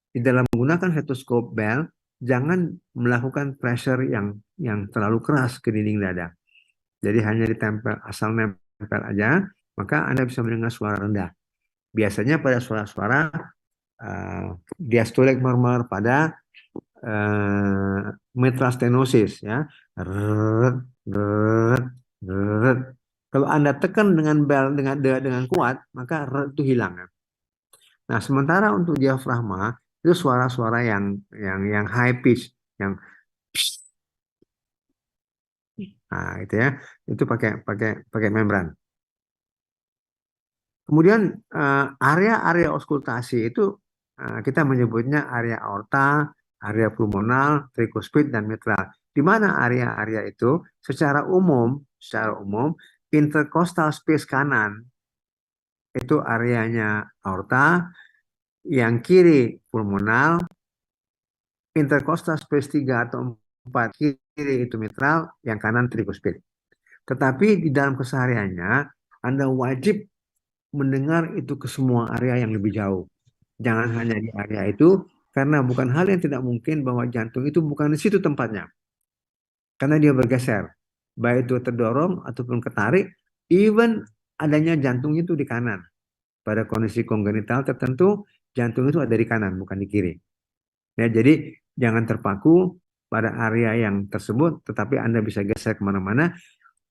Di dalam menggunakan stetoskop bel, jangan melakukan pressure yang terlalu keras ke dinding dada. Jadi hanya ditempel asal nempel aja, maka Anda bisa mendengar suara rendah. Biasanya pada suara-suara diastolic murmur pada mitral stenosis ya. Rrrt, rrrt, rrrt. Kalau Anda tekan dengan bel dengan kuat, maka rrrt itu hilang ya. Nah, sementara untuk diafragma itu suara-suara yang high pitch, yang nah itu ya, itu pakai pakai pakai membran. Kemudian area-area auskultasi itu kita menyebutnya area aorta, area pulmonal, trikuspid dan mitral. Di mana area-area itu secara umum intercostal space kanan itu areanya aorta, yang kiri pulmonal, intercostal space 3 atau 4 kiri itu mitral, yang kanan trikuspid. Tetapi di dalam kesehariannya Anda wajib mendengar itu ke semua area yang lebih jauh. Jangan hanya di area itu, karena bukan hal yang tidak mungkin bahwa jantung itu bukan di situ tempatnya. Karena dia bergeser. Baik itu terdorong ataupun ketarik, even adanya jantung itu di kanan. Pada kondisi kongenital tertentu, jantung itu ada di kanan, bukan di kiri. Ya, jadi jangan terpaku pada area yang tersebut, tetapi Anda bisa geser kemana-mana.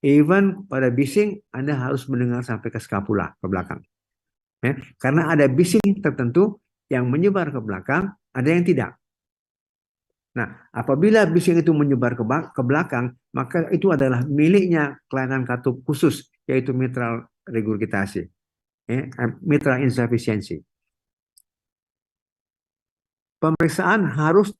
Even pada bising, Anda harus mendengar sampai ke skapula, ke belakang. Ya, karena ada bising tertentu yang menyebar ke belakang, ada yang tidak. Nah, apabila bising itu menyebar ke belakang, maka itu adalah miliknya kelainan katup khusus, yaitu mitral regurgitasi, ya, mitral insufficiency. Pemeriksaan harus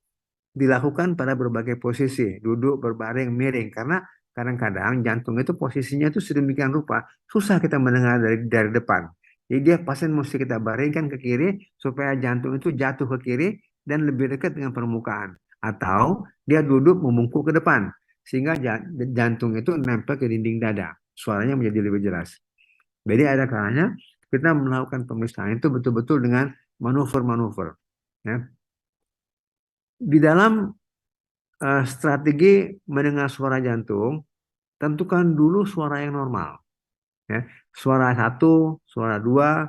dilakukan pada berbagai posisi, duduk, berbaring, miring, karena kadang-kadang jantung itu posisinya itu sedemikian rupa, susah kita mendengar dari depan. Jadi dia pasien mesti kita baringkan ke kiri supaya jantung itu jatuh ke kiri dan lebih dekat dengan permukaan. Atau dia duduk membungkuk ke depan sehingga jantung itu nempel ke dinding dada. Suaranya menjadi lebih jelas. Jadi ada kalanya kita melakukan pemeriksaan itu betul-betul dengan manuver-manuver. Ya. Di dalam strategi mendengar suara jantung, tentukan dulu suara yang normal. Ya. Suara satu, suara dua,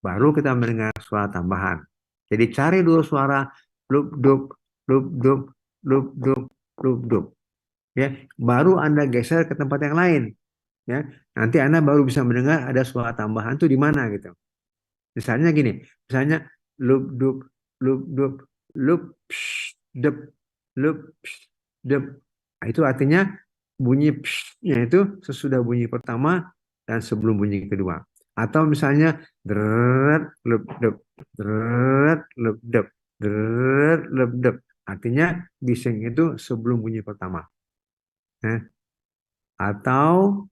baru kita mendengar suara tambahan. Jadi cari dulu suara lup dup, lup dup, lup dup, lup dup. Ya, baru Anda geser ke tempat yang lain. Ya, nanti Anda baru bisa mendengar ada suara tambahan tuh di mana gitu. Misalnya gini, misalnya loop dup, loop dup, loop psh, dep, loop psh, dep. Nah, itu artinya bunyi psh-nya itu sesudah bunyi pertama dan sebelum bunyi kedua. Atau misalnya deret, loop dep, deret, loop dep, deret, loop dep. Artinya bising itu sebelum bunyi pertama. Nah, atau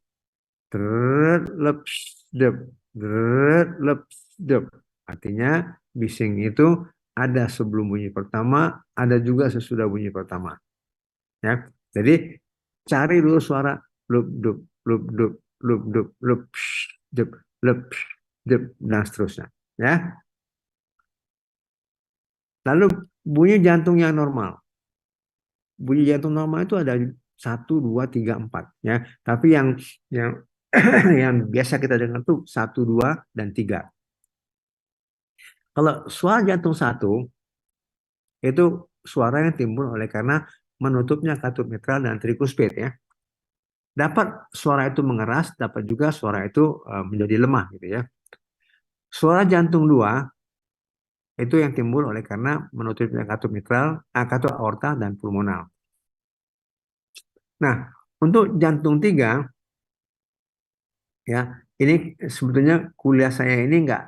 deret, leps, dep, deret, leps, dep. Artinya bising itu ada sebelum bunyi pertama, ada juga sesudah bunyi pertama. Ya, jadi cari dulu suara lup dup, lup dup, lup dup, lup dup, lup dup, dan seterusnya. Ya, lalu bunyi jantung yang normal. Bunyi jantung normal itu ada satu, dua, tiga, empat. Ya, tapi yang yang biasa kita dengar tuh satu, dua, dan tiga. Kalau suara jantung satu, itu suara yang timbul oleh karena menutupnya katup mitral dan trikuspid ya. Dapat suara itu mengeras, dapat juga suara itu menjadi lemah gitu ya. Suara jantung dua itu yang timbul oleh karena menutupnya katup mitral, katup aorta dan pulmonal. Nah, untuk jantung tiga ya, ini sebetulnya kuliah saya ini nggak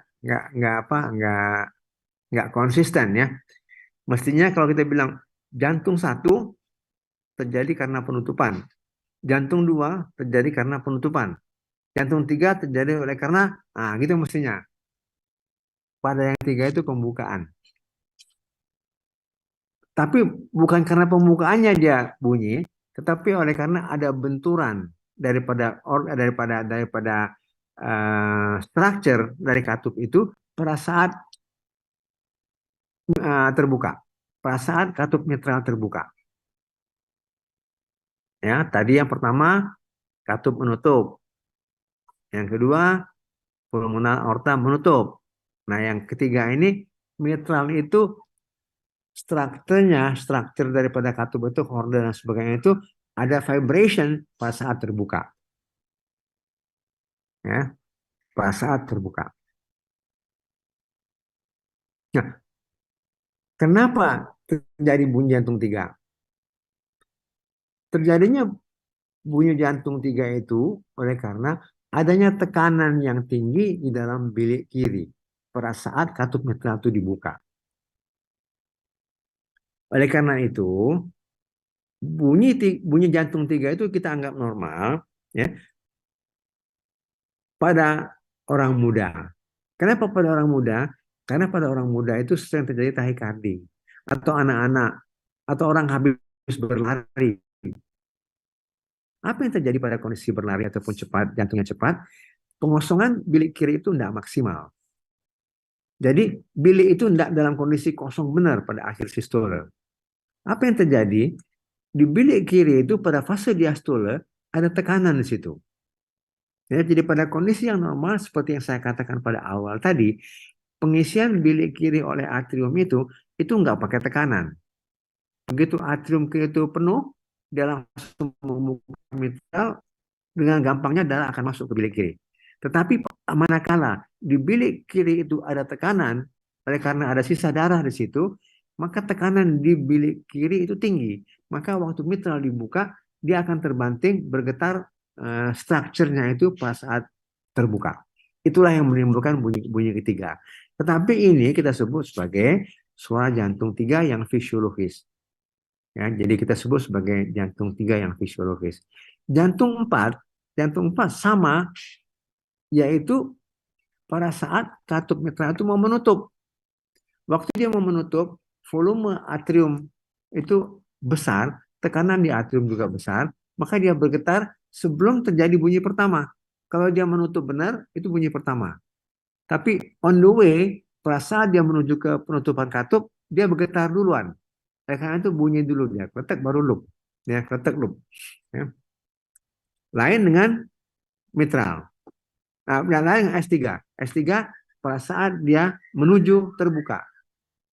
konsisten ya. Mestinya kalau kita bilang jantung satu terjadi karena penutupan, jantung dua terjadi karena penutupan, jantung tiga terjadi oleh karena, gitu mestinya. Pada yang tiga itu pembukaan. Tapi bukan karena pembukaannya dia bunyi, tetapi oleh karena ada benturan daripada structure dari katup itu pada saat terbuka, pada saat katup mitral terbuka. Ya, tadi yang pertama katup menutup, yang kedua pulmonal aorta menutup. Nah, yang ketiga ini mitral itu struktur daripada katup itu, horde dan sebagainya itu ada vibration pada saat terbuka. Ya, pada saat terbuka. Nah, kenapa terjadi bunyi jantung tiga? Terjadinya bunyi jantung tiga itu oleh karena adanya tekanan yang tinggi di dalam bilik kiri pada saat katup mitral itu dibuka. Oleh karena itu, bunyi jantung tiga itu kita anggap normal, ya, pada orang muda. Kenapa pada orang muda? Karena pada orang muda itu sering terjadi tahikardi, atau anak-anak, atau orang habis berlari. Apa yang terjadi pada kondisi berlari ataupun cepat, jantungnya cepat? Pengosongan bilik kiri itu tidak maksimal. Jadi bilik itu tidak dalam kondisi kosong benar pada akhir sistole. Apa yang terjadi? Di bilik kiri itu pada fase diastole ada tekanan di situ. Ya, jadi pada kondisi yang normal seperti yang saya katakan pada awal tadi, pengisian bilik kiri oleh atrium itu nggak pakai tekanan. Begitu atrium kiri itu penuh, dia langsung membuka mitral, dengan gampangnya darah akan masuk ke bilik kiri. Tetapi manakala di bilik kiri itu ada tekanan, oleh karena ada sisa darah di situ, maka tekanan di bilik kiri itu tinggi. Maka waktu mitral dibuka, dia akan terbanting, bergetar, strukturnya itu pada saat terbuka. Itulah yang menimbulkan bunyi ketiga. Tetapi ini kita sebut sebagai suara jantung tiga yang fisiologis. Ya, jadi kita sebut sebagai jantung tiga yang fisiologis. Jantung empat sama, yaitu pada saat katup mitral itu mau menutup. Waktu dia mau menutup, volume atrium itu besar, tekanan di atrium juga besar, maka dia bergetar sebelum terjadi bunyi pertama. Kalau dia menutup benar, itu bunyi pertama. Tapi on the way, pada saat dia menuju ke penutupan katup, dia bergetar duluan. Karena itu bunyi dulu dia, kletek baru loop. Ya, kletek loop. Ya. Lain dengan mitral. Nah, yang lain S3. S3 pada saat dia menuju terbuka.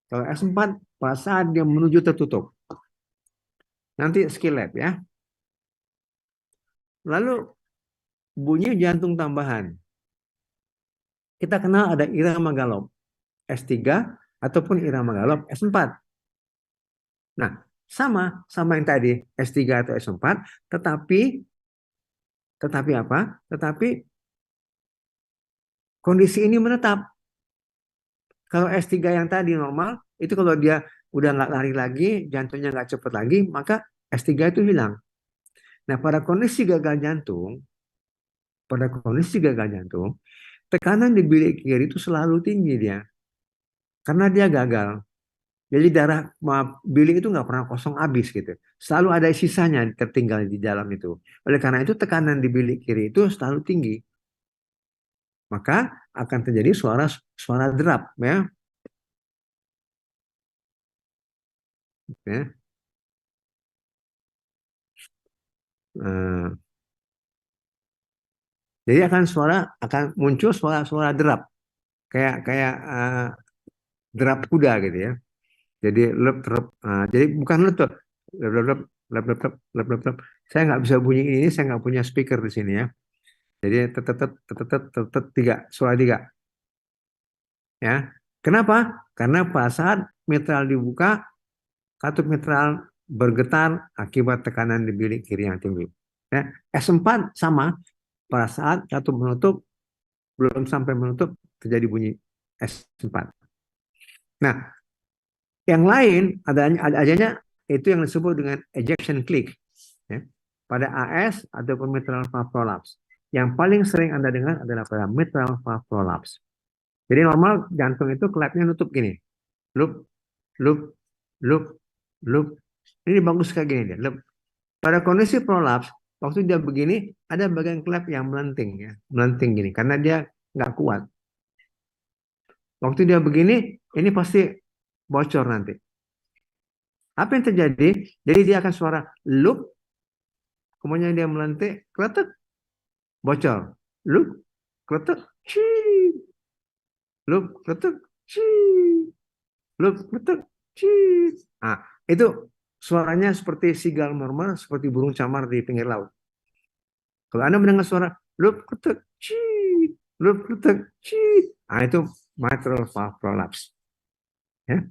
Kalau S4 pada saat dia menuju tertutup. Nanti skill lab ya. Lalu bunyi jantung tambahan. Kita kenal ada irama galop S3 ataupun irama galop S4. Nah, sama yang tadi S3 atau S4, tetapi apa? Tetapi kondisi ini menetap. Kalau S3 yang tadi normal, itu kalau dia udah nggak lari lagi, jantungnya nggak cepat lagi, maka S3 itu hilang. Nah, pada kondisi gagal jantung, tekanan di bilik kiri itu selalu tinggi dia, karena dia gagal. Jadi bilik itu nggak pernah kosong habis gitu. Selalu ada sisanya tertinggal di dalam itu. Oleh karena itu tekanan di bilik kiri itu selalu tinggi. Maka akan terjadi suara suara derap ya. Ya. Eh, jadi akan muncul suara derap kayak kayak derap kuda gitu ya. Jadi jadi bukan letep, lep lep lep lep lep lep lep lep lep. Saya nggak bisa bunyi ini, saya nggak punya speaker di sini ya. Jadi tetet tetet tetet tiga, suara tiga ya. Kenapa? Karena pada saat mitral dibuka, katup mitral bergetar akibat tekanan di bilik kiri yang tinggi. Ya. S4 sama, pada saat katup menutup, belum sampai menutup terjadi bunyi S4. Nah, yang lain adanya itu yang disebut dengan ejection click ya, pada AS ataupun mitral valve prolapse. Yang paling sering Anda dengar adalah pada mitral valve prolapse. Jadi normal jantung itu klepnya nutup gini. Loop, loop, loop, loop. Ini bagus kayak gini dia. Loop. Pada kondisi prolapse, waktu dia begini, ada bagian klep yang melenting ya, melenting gini karena dia nggak kuat. Waktu dia begini, ini pasti bocor nanti. Apa yang terjadi? Jadi dia akan suara loop, kemudian dia melentik, kletek, bocor. Loop, kletek, cii. Loop, kletek, cii. Loop, kletek, cit. Nah, itu suaranya seperti seagull murmur, seperti burung camar di pinggir laut. Kalau Anda mendengar suara lup ketek cit, lup ketek cit, nah itu mitral valve prolapse. Ya.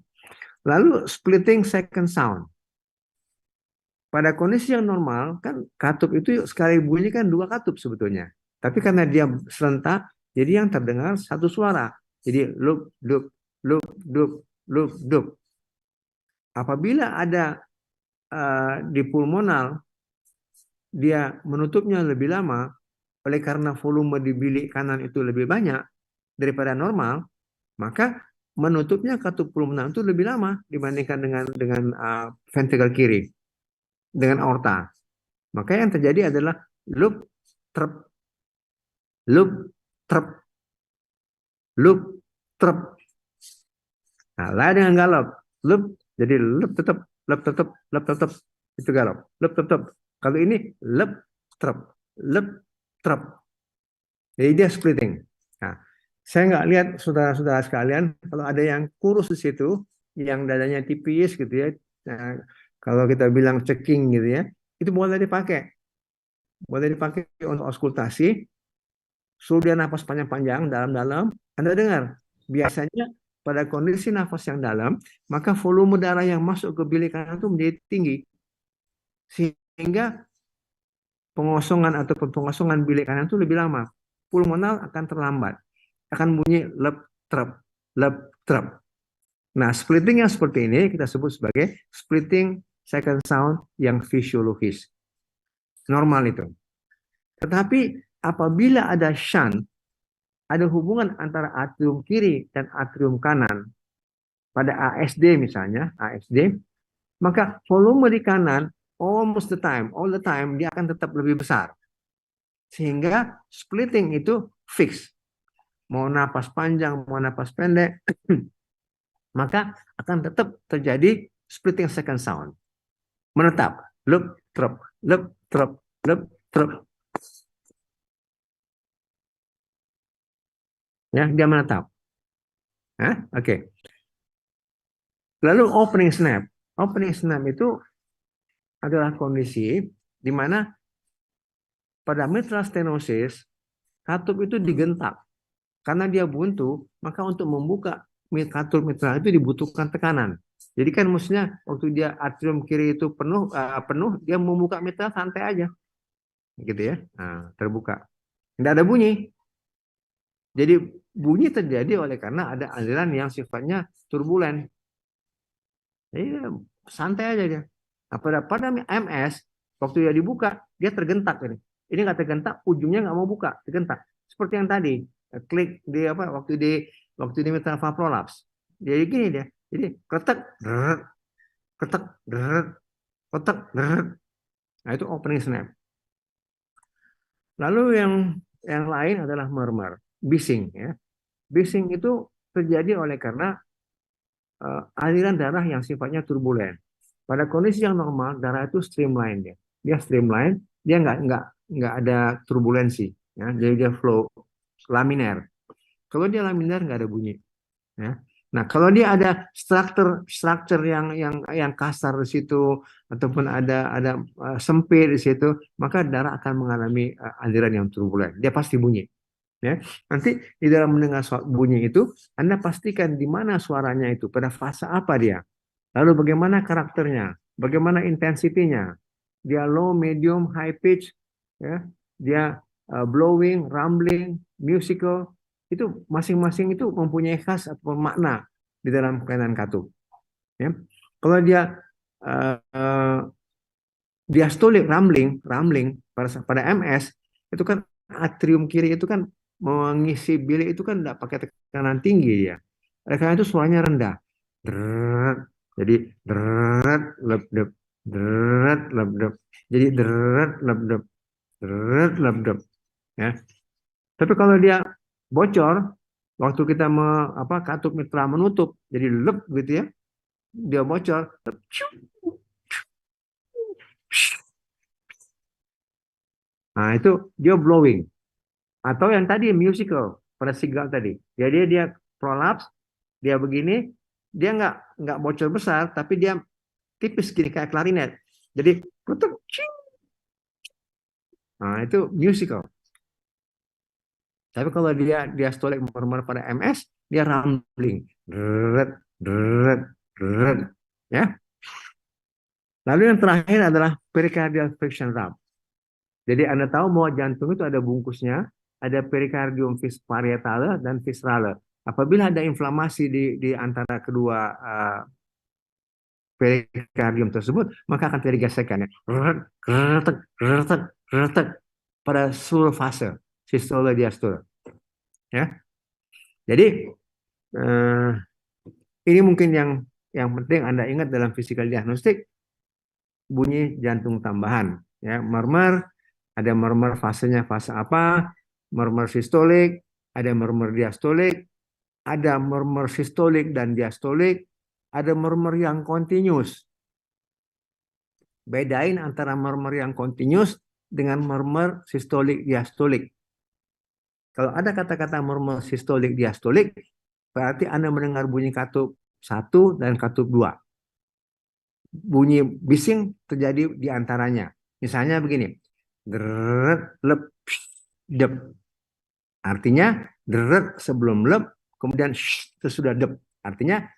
Lalu splitting second sound. Pada kondisi yang normal kan katup itu sekali bunyi kan dua katup sebetulnya. Tapi karena dia serentak, jadi yang terdengar satu suara. Jadi lup lup lup lup lup lup. Apabila ada di pulmonal dia menutupnya lebih lama oleh karena volume di bilik kanan itu lebih banyak daripada normal, maka menutupnya katup pulmonal itu lebih lama dibandingkan dengan ventrikel kiri dengan aorta. Maka yang terjadi adalah loop trep loop trep loop trep. Nah, lain dengan galop. Loop jadi loop tetap itu galop. Loop tetap. Kalau ini loop trep. Jadi dia splitting. Nah, saya nggak lihat saudara-saudara sekalian kalau ada yang kurus di situ, yang dadanya tipis gitu ya. Nah, kalau kita bilang ceking gitu ya, itu boleh dipakai untuk auskultasi. Suruh dia nafas panjang-panjang dalam-dalam. Anda dengar, biasanya pada kondisi nafas yang dalam, maka volume darah yang masuk ke bilik kanan itu menjadi tinggi. Sehingga pengosongan bilik kanan itu lebih lama. Pulmonal akan terlambat. Akan bunyi lep, trep, lep, trep. Nah, splitting yang seperti ini kita sebut sebagai splitting second sound yang fisiologis. Normal itu. Tetapi apabila ada shunt, ada hubungan antara atrium kiri dan atrium kanan pada ASD misalnya, ASD, maka volume di kanan all the time dia akan tetap lebih besar. Sehingga splitting itu fix. Mau napas panjang, mau napas pendek, maka akan tetap terjadi splitting second sound. Menetap, lep, trep, lep, trep, lep, trep. Ya, dia menetap. Oke. Lalu opening snap. Opening snap itu adalah kondisi di mana pada mitral stenosis katup itu digentak. Karena dia buntu, maka untuk membuka katup mitral itu dibutuhkan tekanan. Jadi kan maksudnya waktu dia atrium kiri itu penuh, dia membuka mitral santai aja. Gitu ya. Nah, terbuka. Tidak ada bunyi. Jadi bunyi terjadi oleh karena ada aliran yang sifatnya turbulen. Jadi santai aja dia. Nah, pada MS waktu dia dibuka dia tergentak ini. Ini nggak tergentak, ujungnya nggak mau buka, tergentak. Seperti yang tadi, klik di apa waktu di mitral valve prolapse. Jadi gini dia. Jadi ketek, ketek, ketek, nah itu opening snap. Lalu yang lain adalah murmur, bising ya. Bising itu terjadi oleh karena aliran darah yang sifatnya turbulen. Pada kondisi yang normal, darah itu streamline dia. Dia streamline, dia nggak ada turbulensi, ya. Jadi dia flow laminer. Kalau dia laminer nggak ada bunyi, ya. Nah, kalau dia ada struktur yang kasar di situ ataupun ada sempit di situ, maka darah akan mengalami aliran yang turbulen. Dia pasti bunyi. Ya, nanti di dalam mendengar bunyi itu, Anda pastikan di mana suaranya itu, pada fase apa dia, lalu bagaimana karakternya, bagaimana intensitinya, dia low, medium, high pitch, ya, dia blowing, rumbling, musical, itu masing-masing itu mempunyai khas atau makna di dalam kelainan katup. Ya. Kalau dia diastolik, rumbling pada MS itu kan atrium kiri itu kan mengisi bilik itu kan tidak pakai tekanan tinggi ya. Oleh karena itu suaranya rendah. Deret. Jadi deret lep dep deret lep dep. Jadi deret lep dep deret lep dep ya. Tapi kalau dia bocor waktu kita katup mitral menutup jadi lep gitu ya. Dia bocor. Nah, itu dia blowing. Atau yang tadi musical pada sigal tadi. Jadi dia prolaps, dia begini, dia nggak bocor besar, tapi dia tipis gini kayak klarinet. Jadi tutup, nah itu musical. Tapi kalau dia diastolik murmur pada MS, dia rumbling, deret, deret, deret, ya. Lalu yang terakhir adalah pericardial friction rate. Jadi Anda tahu bahwa jantung itu ada bungkusnya, ada pericardium parietale dan viscerale. Apabila ada inflamasi di antara kedua perikardium tersebut, maka akan terjadi gesekan ya. Retek, retek, retek pada seluruh fase sistole diastole. Ya. Jadi eh, ini mungkin yang penting Anda ingat dalam physical diagnostik, bunyi jantung tambahan. Ya, murmur, ada murmur fasenya fase apa, murmur sistolik, ada murmur diastolik, ada murmur sistolik dan diastolik, ada murmur yang continuous. Bedain antara murmur yang continuous dengan murmur sistolik diastolik. Kalau ada kata-kata murmur sistolik diastolik, berarti Anda mendengar bunyi katup 1 dan katup 2. Bunyi bising terjadi di antaranya. Misalnya begini. Deret, lep, dep. Artinya deret sebelum lep, kemudian sesudah dep. Artinya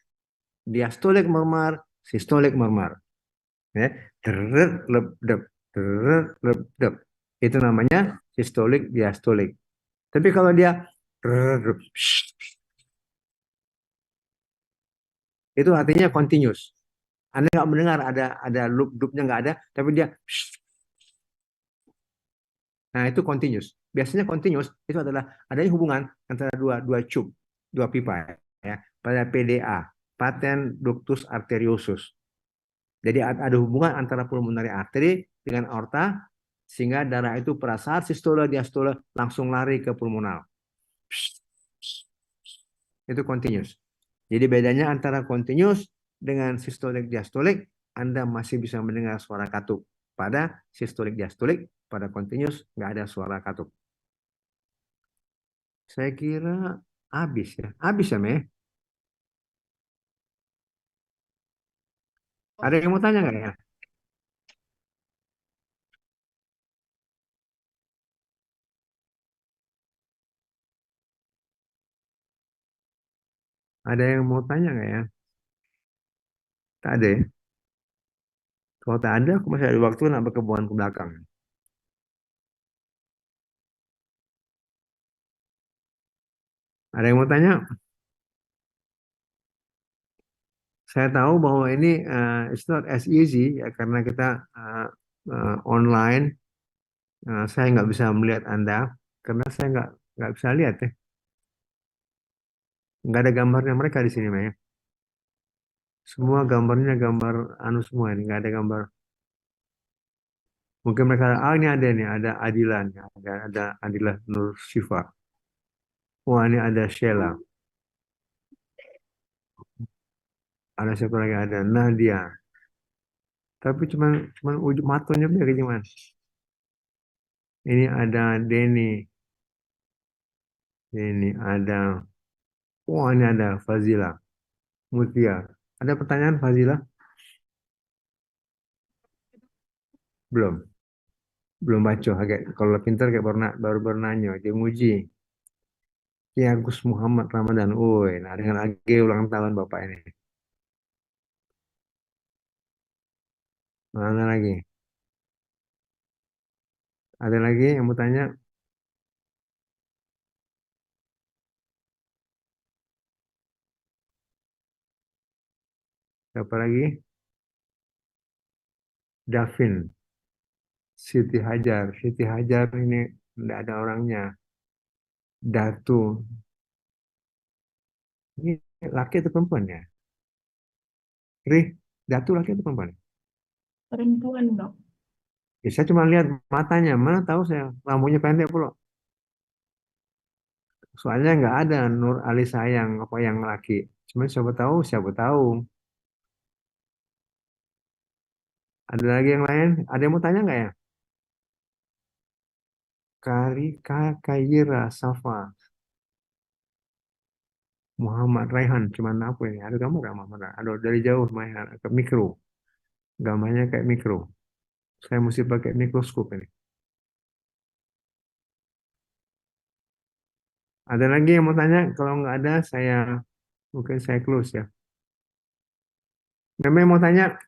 diastolik murmur, sistolik murmur. Ya, deret, lep, dep. Deret, lep, dep. Itu namanya sistolik diastolik. Tapi kalau dia itu artinya continuous. Anda nggak mendengar ada loop-loopnya nggak ada, tapi dia nah itu continuous. Biasanya continuous itu adalah adanya hubungan antara dua tube, dua pipa ya, pada PDA, patent ductus arteriosus. Jadi ada hubungan antara pulmonary artery dengan aorta sehingga darah itu pada saat sistole diastole langsung lari ke pulmonal. Itu continuous. Jadi bedanya antara continuous dengan sistolik diastolik, Anda masih bisa mendengar suara katup. Pada sistolik diastolik, pada continuous nggak ada suara katup. Saya kira habis ya. Habis ya, Meh? Ada yang mau tanya nggak ya? Ada yang mau tanya nggak ya? Tak ada ya? Kalau tak ada, aku masih ada waktu nak berkebuan ke belakang. Ada yang mau tanya? Saya tahu bahwa ini it's not as easy ya karena kita online. Saya nggak bisa melihat Anda karena saya nggak bisa lihat ya. Nggak ada gambarnya mereka di sini, Maya. Semua gambarnya gambar anu semua ini, nggak ada gambar. Mungkin mereka, ini ada nih, ada Adilan, ada Adilah Nur Syifa. Wah, ini ada Sheila. Ada siapa lagi? Ada Nadia. Tapi cuman ujung matanya kayak cuman. Ini ada Denny. Ini ada, wah ini ada Fazila. Mutia. Ada pertanyaan Fazila? Belum. Belum baca. Kalau pintar kayak baru bernanya. Dia nguji. Ki Agus Muhammad Ramadan. Woi, nah dengan lagi ulang tahun Bapak ini. Mana lagi? Ada lagi yang mau tanya? Siapa lagi? Davin. Siti Hajar. Siti Hajar ini tidak ada orangnya. Datu. Ini laki atau perempuan ya? Rih, Datu laki atau perempuan? Perempuan dok. Ya, saya cuma lihat matanya. Mana tahu saya rambutnya pendek bro. Soalnya nggak ada Nur Ali Sayang apa yang laki. Cuma siapa tahu, siapa tahu. Ada lagi yang lain? Ada yang mau tanya nggak ya? Karika Kayira Safa. Muhammad Raihan, cuman apa ini? Aduh, kamu gak Muhammad Raihan. Aduh, dari jauh main ke mikro. Gambarnya kayak mikro. Saya mesti pakai mikroskop ini. Ada lagi yang mau tanya? Kalau nggak ada, mungkin saya close ya. Memang mau tanya?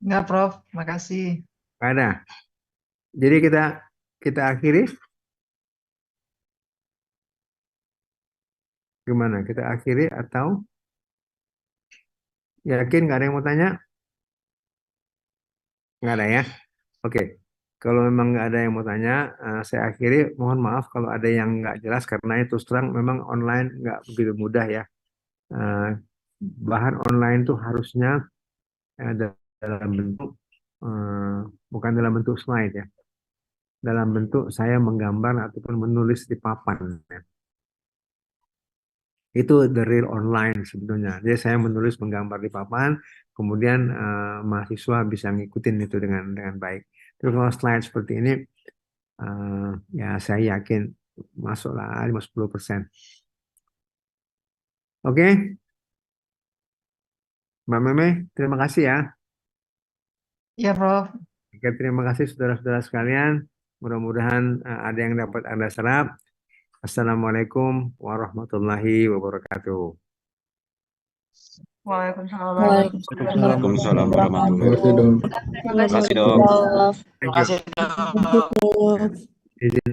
Enggak, Prof. Makasih. Nggak ada. Jadi kita akhiri. Gimana? Kita akhiri atau yakin nggak ada yang mau tanya? Nggak ada ya? Oke. Kalau memang nggak ada yang mau tanya, saya akhiri. Mohon maaf kalau ada yang nggak jelas karena itu terang memang online nggak begitu mudah ya. Eh, Bahan online tuh harusnya dalam bentuk bukan dalam bentuk slide ya, dalam bentuk saya menggambar ataupun menulis di papan ya. Itu the real online sebetulnya. Jadi saya menulis menggambar di papan, kemudian mahasiswa bisa ngikutin itu dengan baik. Terus kalau slide seperti ini, ya saya yakin masuklah 50%. Oke, Mbak Meme, terima kasih ya. Iya, Prof. Oke, terima kasih saudara-saudara sekalian. Mudah-mudahan ada yang dapat Anda serap. Assalamualaikum warahmatullahi wabarakatuh. Waalaikumsalam Waalaikumsalam warahmatullahi wabarakatuh. Terima kasih, Terima kasih, Dok. Prof. Thank Terima you. kasih, Prof. Izin